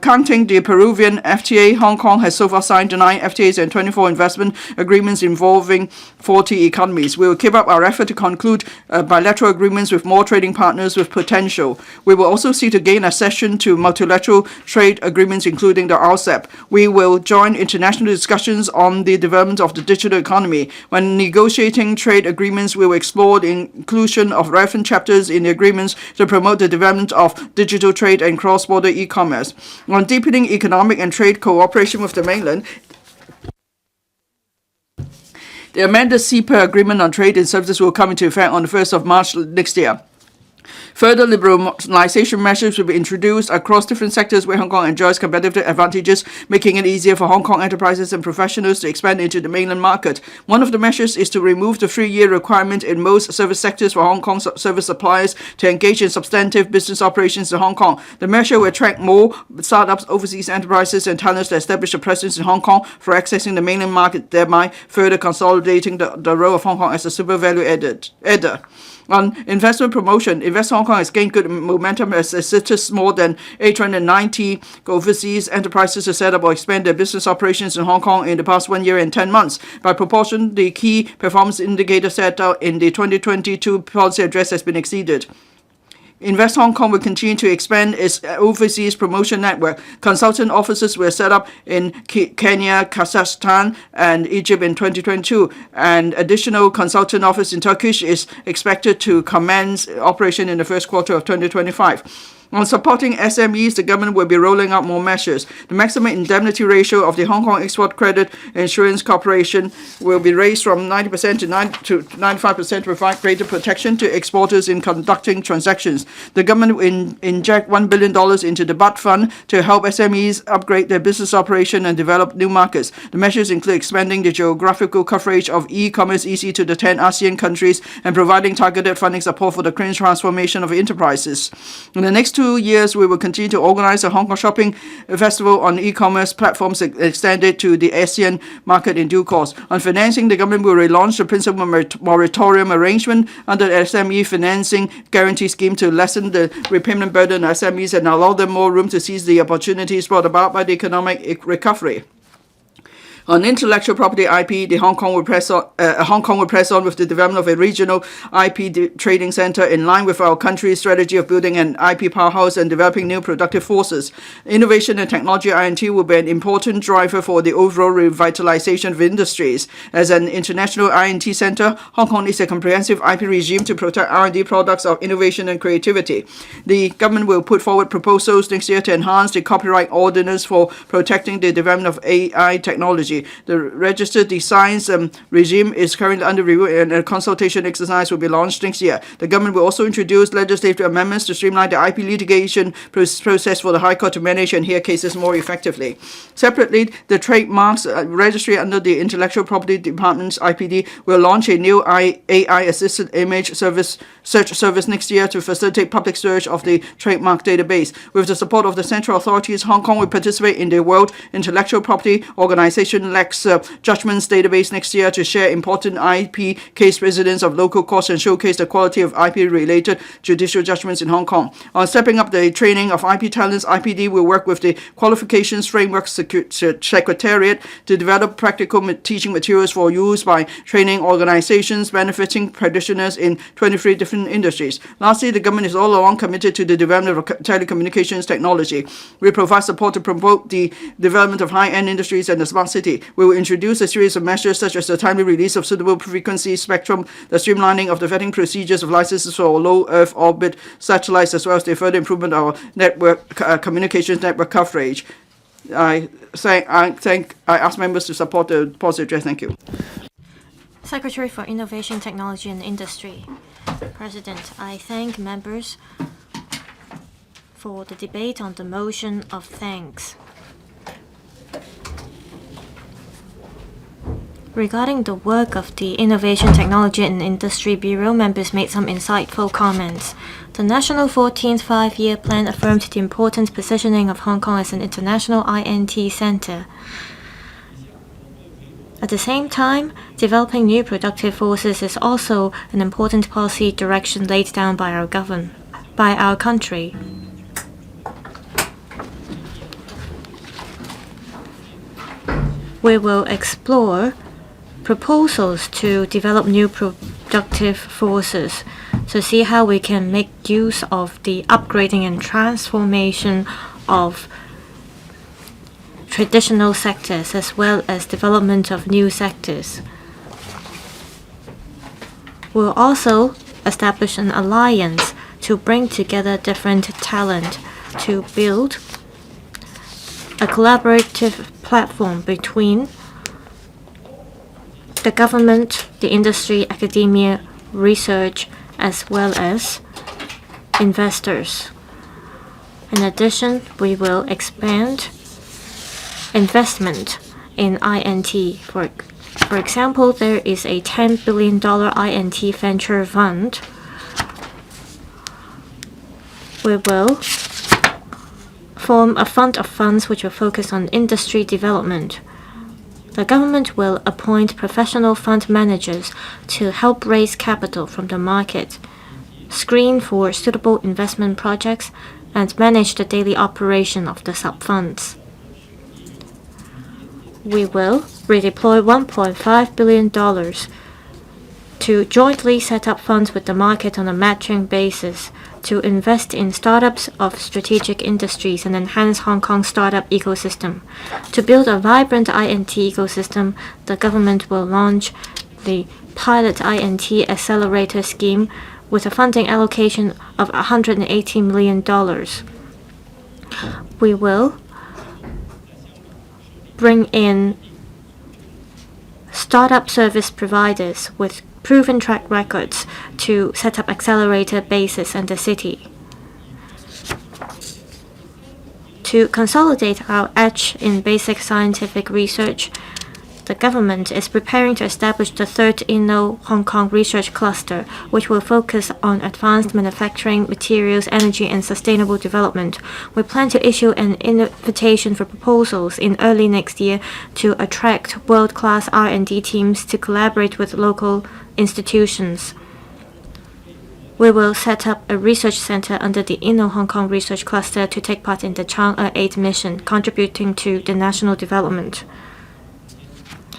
Counting the Peruvian FTA, Hong Kong has so far signed 9 FTAs and 24 investment agreements involving 40 economies. We will keep up our effort to conclude bilateral agreements with more trading partners with potential. We will also seek to gain accession to multilateral trade agreements, including the RCEP. We will join international discussions on the development of the digital economy. When negotiating trade agreements, we will explore the inclusion of relevant chapters in the agreements to promote the development of digital trade and cross-border e-commerce. On deepening economic and trade cooperation with the mainland, the amended CEPA agreement on trade and services will come into effect on the 1st of March next year. Further liberalization measures will be introduced across different sectors where Hong Kong enjoys competitive advantages, making it easier for Hong Kong enterprises and professionals to expand into the mainland market. One of the measures is to remove the 3-year requirement in most service sectors for Hong Kong service suppliers to engage in substantive business operations in Hong Kong. The measure will attract more startups, overseas enterprises and talents to establish a presence in Hong Kong for accessing the mainland market, thereby further consolidating the role of Hong Kong as a super value adder. On investment promotion, Invest Hong Kong has gained good momentum as assisted more than 890 overseas enterprises to set up or expand their business operations in Hong Kong in the past 1 year and 10 months. By proportion, the key performance indicator set out in the 2022 policy address has been exceeded. Invest Hong Kong will continue to expand its overseas promotion network. Consultant offices were set up in Kenya, Kazakhstan, and Egypt in 2022, and additional consultant office in Turkish is expected to commence operation in the first quarter of 2025. On supporting SMEs, the government will be rolling out more measures. The maximum indemnity ratio of the Hong Kong Export Credit Insurance Corporation will be raised from 90% to 95% to provide greater protection to exporters in conducting transactions. The government will inject $1 billion into the BUD fund to help SMEs upgrade their business operation and develop new markets. The measures include expanding the geographical coverage of e-commerce EC to the 10 ASEAN countries and providing targeted funding support for the green transformation of enterprises. In the next 2 years, we will continue to organize a Hong Kong shopping festival on e-commerce platforms extended to the ASEAN market in due course. On financing, the government will relaunch the principal moratorium arrangement under the SME financing guarantee scheme to lessen the repayment burden on SMEs and allow them more room to seize the opportunities brought about by the economic recovery. On intellectual property IP, Hong Kong will press on with the development of a regional IP trading center in line with our country's strategy of building an IP powerhouse and developing new productive forces. Innovation and technology I&T will be an important driver for the overall revitalization of industries. As an international I&T Centre, Hong Kong needs a comprehensive IP regime to protect R&D products of innovation and creativity. The government will put forward proposals next year to enhance the copyright ordinance for protecting the development of AI technology. technology. The registered designs regime is currently under review, and a consultation exercise will be launched next year. The government will also introduce legislative amendments to streamline the IP litigation process for the High Court to manage and hear cases more effectively. Separately, the trademarks registry under the Intellectual Property Department's IPD will launch a new AI-assisted image search service next year to facilitate public search of the trademark database. With the support of the central authorities, Hong Kong will participate in the World Intellectual Property Organization Lex Judgments database next year to share important IP case precedents of local courts and showcase the quality of IP-related judicial judgments in Hong Kong. On stepping up the training of IP talents, IPD will work with the Qualifications Framework Secretariat to develop practical teaching materials for use by training organizations benefiting practitioners in 23 different industries. Lastly, the government is all along committed to the development of telecommunications technology. We provide support to promote the development of high-end industries and the smart city. We will introduce a series of measures such as the timely release of suitable frequency spectrum, the streamlining of the vetting procedures of licenses for low Earth orbit satellites, as well as the further improvement of our network communications network coverage. I ask members to support the policy address. Thank you. Secretary for Innovation, Technology and Industry. President, I thank members for the debate on the motion of thanks. Regarding the work of the Innovation, Technology and Industry Bureau, members made some insightful comments. The National 14th Five-Year Plan affirmed the important positioning of Hong Kong as an international I&T Centre. At the same time, developing new productive forces is also an important policy direction laid down by our country. We will explore proposals to develop new productive forces to see how we can make use of the upgrading and transformation of traditional sectors as well as development of new sectors. We'll also establish an alliance to bring together different talent to build a collaborative platform between the government, the industry, academia, research, as well as investors. In addition, we will expand investment in I&T. For example, there is a $10 billion I&T venture fund. We will form a fund of funds which will focus on industry development. The government will appoint professional fund managers to help raise capital from the market, screen for suitable investment projects, and manage the daily operation of the sub-funds. We will redeploy $1.5 billion to jointly set up funds with the market on a matching basis to invest in startups of strategic industries and enhance Hong Kong's startup ecosystem. To build a vibrant I&T ecosystem, the government will launch the pilot I&T accelerator scheme with a funding allocation of $180 million. We will bring in startup service providers with proven track records to set up accelerator bases in the city. To consolidate our edge in basic scientific research, the government is preparing to establish the third Inno-Hong Kong Research Cluster, which will focus on advanced manufacturing, materials, energy, and sustainable development. We plan to issue an invitation for proposals in early next year to attract world-class R&D teams to collaborate with local institutions. We will set up a research center under the Inno-Hong Kong Research Cluster to take part in the Chang'e 8 mission, contributing to the national development.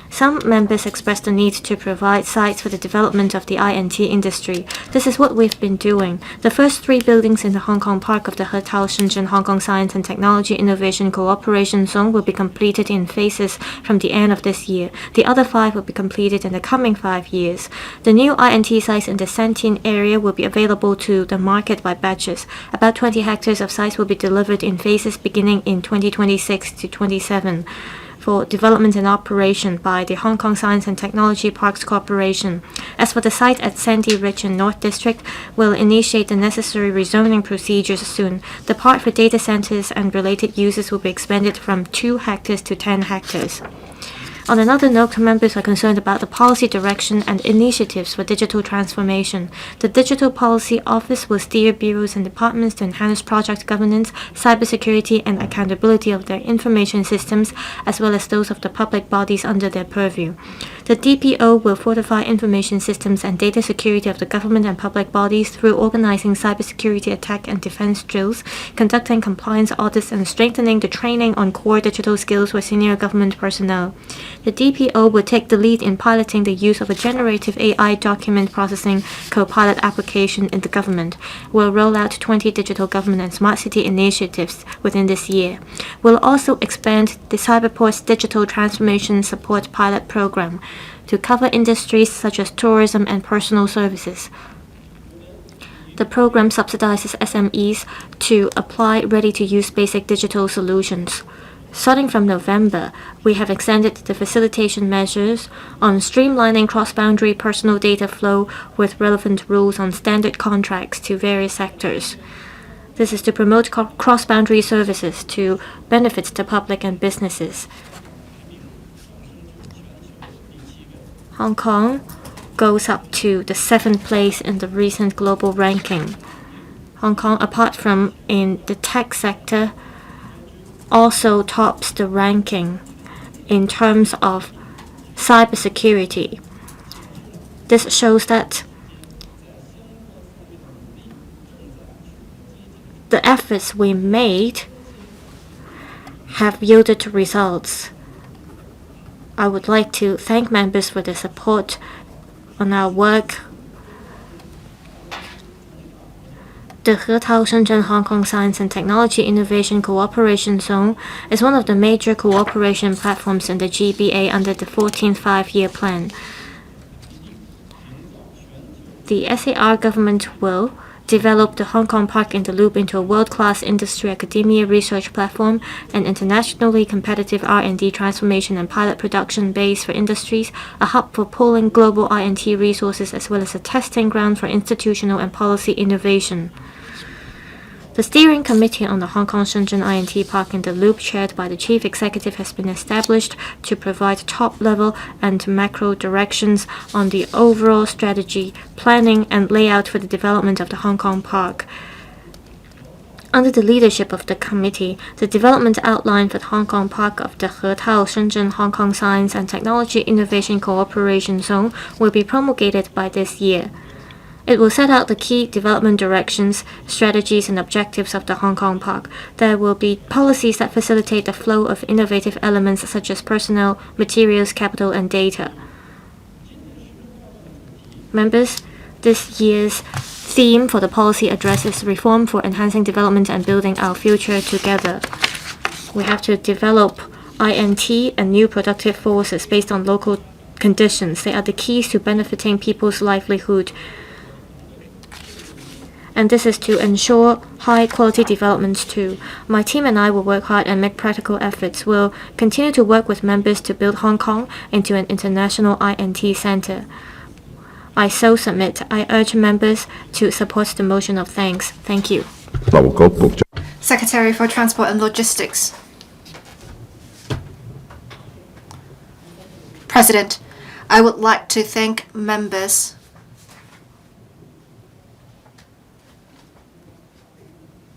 Some members expressed the need to provide sites for the development of the I&T industry. This is what we've been doing. The first 3 buildings in the Hong Kong Park of the Hetao Shenzhen Hong Kong Science and Technology Innovation Cooperation Zone will be completed in phases from the end of this year. The other 5 will be completed in the coming 5 years. The new I&T sites in the Santin area will be available to the market by batches. About 20 hectares of sites will be delivered in phases beginning in 2026 to 27. for development and operation by the Hong Kong Science and Technology Parks Corporation. As for the site at Sandy Ridge in North District, we'll initiate the necessary rezoning procedures soon. The part for data centers and related uses will be expanded from 2 hectares to 10 hectares. On another note, members are concerned about the policy direction and initiatives for digital transformation. The Digital Policy Office will steer bureaus and departments to enhance project governance, cybersecurity, and accountability of their information systems, as well as those of the public bodies under their purview. The DPO will fortify information systems and data security of the government and public bodies through organizing cybersecurity attack and defense drills, conducting compliance audits, and strengthening the training on core digital skills for senior government personnel. The DPO will take the lead in piloting the use of a generative AI document processing co-pilot application in the government. We'll roll out 20 digital government and smart city initiatives within this year. We'll also expand the Cyberport's digital transformation support pilot program to cover industries such as tourism and personal services. The program subsidizes SMEs to apply ready-to-use basic digital solutions. Starting from November, we have extended the facilitation measures on streamlining cross-boundary personal data flow with relevant rules on standard contracts to various sectors. This is to promote cross-boundary services to benefit the public and businesses. Hong Kong goes up to the 7th place in the recent global ranking. Hong Kong, apart from in the tech sector, also tops the ranking in terms of cybersecurity. This shows that the efforts we made have yielded results. I would like to thank members for their support on our work. The He-Tao-Shenzhen Hong Kong Science and Technology Innovation Cooperation Zone is one of the major cooperation platforms in the GBA under the 14th Five-Year Plan. The SAR government will develop the Hong Kong Park in the Loop into a world-class industry academia research platform, an internationally competitive R&D transformation and pilot production base for industries, a hub for pooling global I&T resources, as well as a testing ground for institutional and policy innovation. The steering committee on the Hong Kong-Shenzhen I&T Park in the Loop, chaired by the chief executive, has been established to provide top-level and macro directions on the overall strategy, planning, and layout for the development of the Hong Kong Park. Under the leadership of the committee, the development outline for the Hong Kong Park of the He-Tao-Shenzhen Hong Kong Science and Technology Innovation Cooperation Zone will be promulgated by this year. It will set out the key development directions, strategies, and objectives of the Hong Kong Park. There will be policies that facilitate the flow of innovative elements such as personnel, materials, capital, and data. Members, this year's theme for the policy address is reform for enhancing development and building our future together. We have to develop I&T and new productive forces based on local conditions. They are the keys to benefiting people's livelihood. And this is to ensure high-quality development too. My team and I will work hard and make practical efforts. We'll continue to work with members to build Hong Kong into an international I&T Centre. I so submit. I urge members to support the motion of thanks. Thank you. Secretary for Transport and Logistics. President, I would like to thank members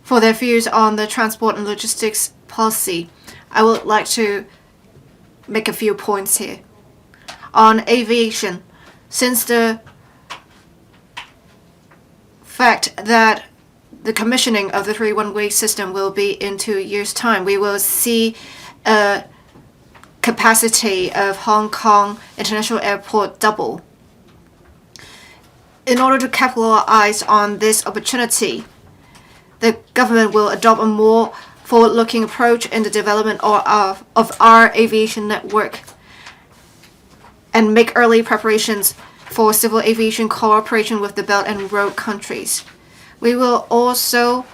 for their views on the transport and logistics policy. I would like to make a few points here. On aviation, since the fact that the commissioning of the 3 one-way system will be in 2 years' time, we will see a capacity of Hong Kong International Airport double. In order to capitalize on this opportunity, the government will adopt a more forward-looking approach in the development of our aviation network and make early preparations for civil aviation cooperation with the Belt and Road countries. We will also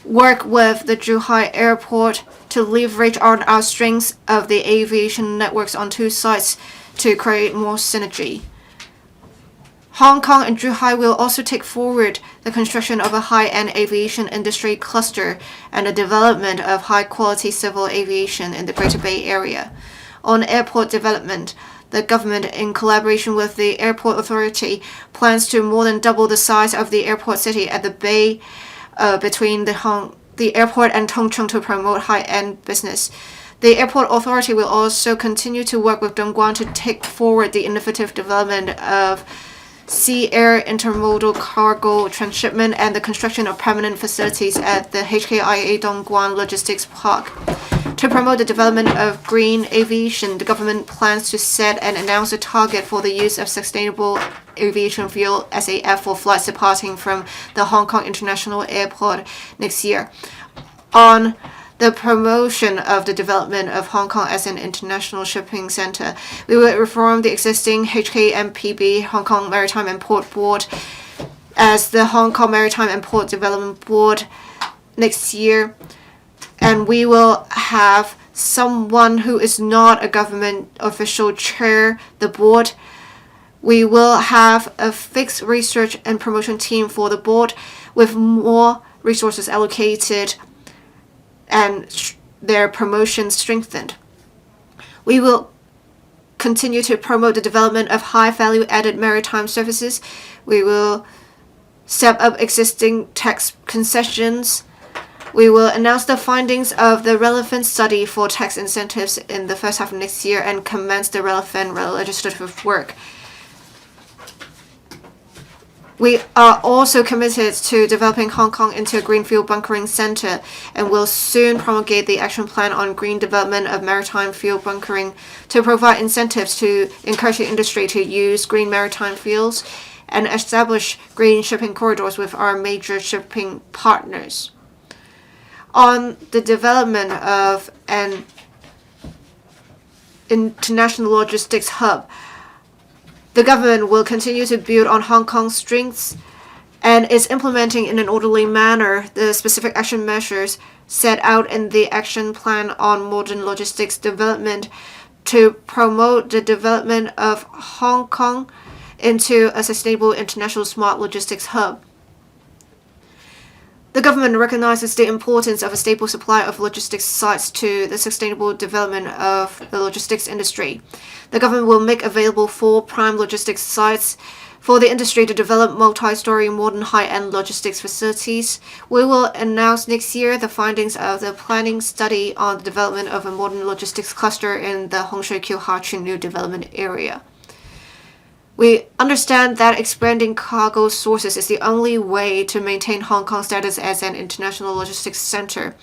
work with the Zhuhai Airport to leverage on our strengths of the aviation networks on two sides to create more synergy. Hong Kong and Zhuhai will also take forward the construction of a high-end aviation industry cluster and the development of high-quality civil aviation in the Greater Bay Area. On airport development, the government, in collaboration with the Airport Authority, plans to more than double the size of the airport city at the bay between the airport and Tongcheng to promote high-end business. The Airport Authority will also continue to work with Dongguan to take forward the innovative development of sea-air intermodal cargo transshipment and the construction of permanent facilities at the HKIA Dongguan Logistics Park. To promote the development of green aviation, the government plans to set and announce a target for the use of sustainable aviation fuel (SAF) for flights departing from the Hong Kong International Airport next year. On the promotion of the development of Hong Kong as an international shipping center, we will reform the existing HKMPB, Hong Kong Maritime and Port Board, as the Hong Kong Maritime and Port Development Board next year. And we will have someone who is not a government official chair the board. We will have a fixed research and promotion team for the board with more resources allocated and their promotion strengthened. We will continue to promote the development of high value-added maritime services. We will step up existing tax concessions. We will announce the findings of the relevant study for tax incentives in the first half of next year and commence the relevant legislative work. We are also committed to developing Hong Kong into a greenfield bunkering center and will soon promulgate the action plan on green development of maritime fuel bunkering to provide incentives to encourage the industry to use green maritime fuels and establish green shipping corridors with our major shipping partners. On the development of an international logistics hub, the government will continue to build on Hong Kong's strengths and is implementing in an orderly manner the specific action measures set out in the action plan on modern logistics development to promote the development of Hong Kong into a sustainable international smart logistics hub. The government recognizes the importance of a stable supply of logistics sites to the sustainable development of the logistics industry. The government will make available 4 prime logistics sites for the industry to develop multi-story modern high-end logistics facilities. We will announce next year the findings of the planning study on the development of a modern logistics cluster in the Hong Shui-Kiu-Ha-Chin New Development Area. We understand that expanding cargo sources is the only way to maintain Hong Kong's status as an international logistics center.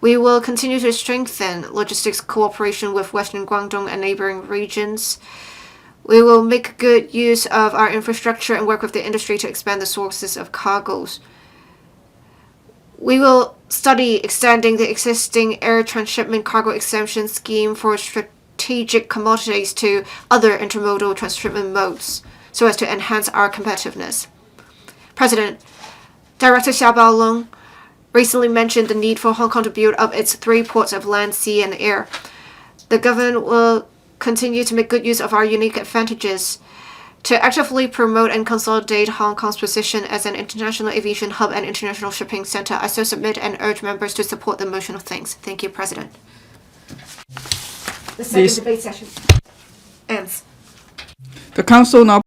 We will continue to strengthen logistics cooperation with Western Guangdong and neighboring regions. We will make good use of our infrastructure and work with the industry to expand the sources of cargoes. We will study extending the existing air transshipment cargo exemption scheme for strategic commodities to other intermodal transshipment modes so as to enhance our competitiveness. President, Director Xia Baolong recently mentioned the need for Hong Kong to build up its 3 ports of land, sea, and air. The government will continue to make good use of our unique advantages to actively promote and consolidate Hong Kong's position as an international aviation hub and international shipping center. I so submit and urge members to support the motion of thanks. Thank you, President. The second debate session ends. The Council now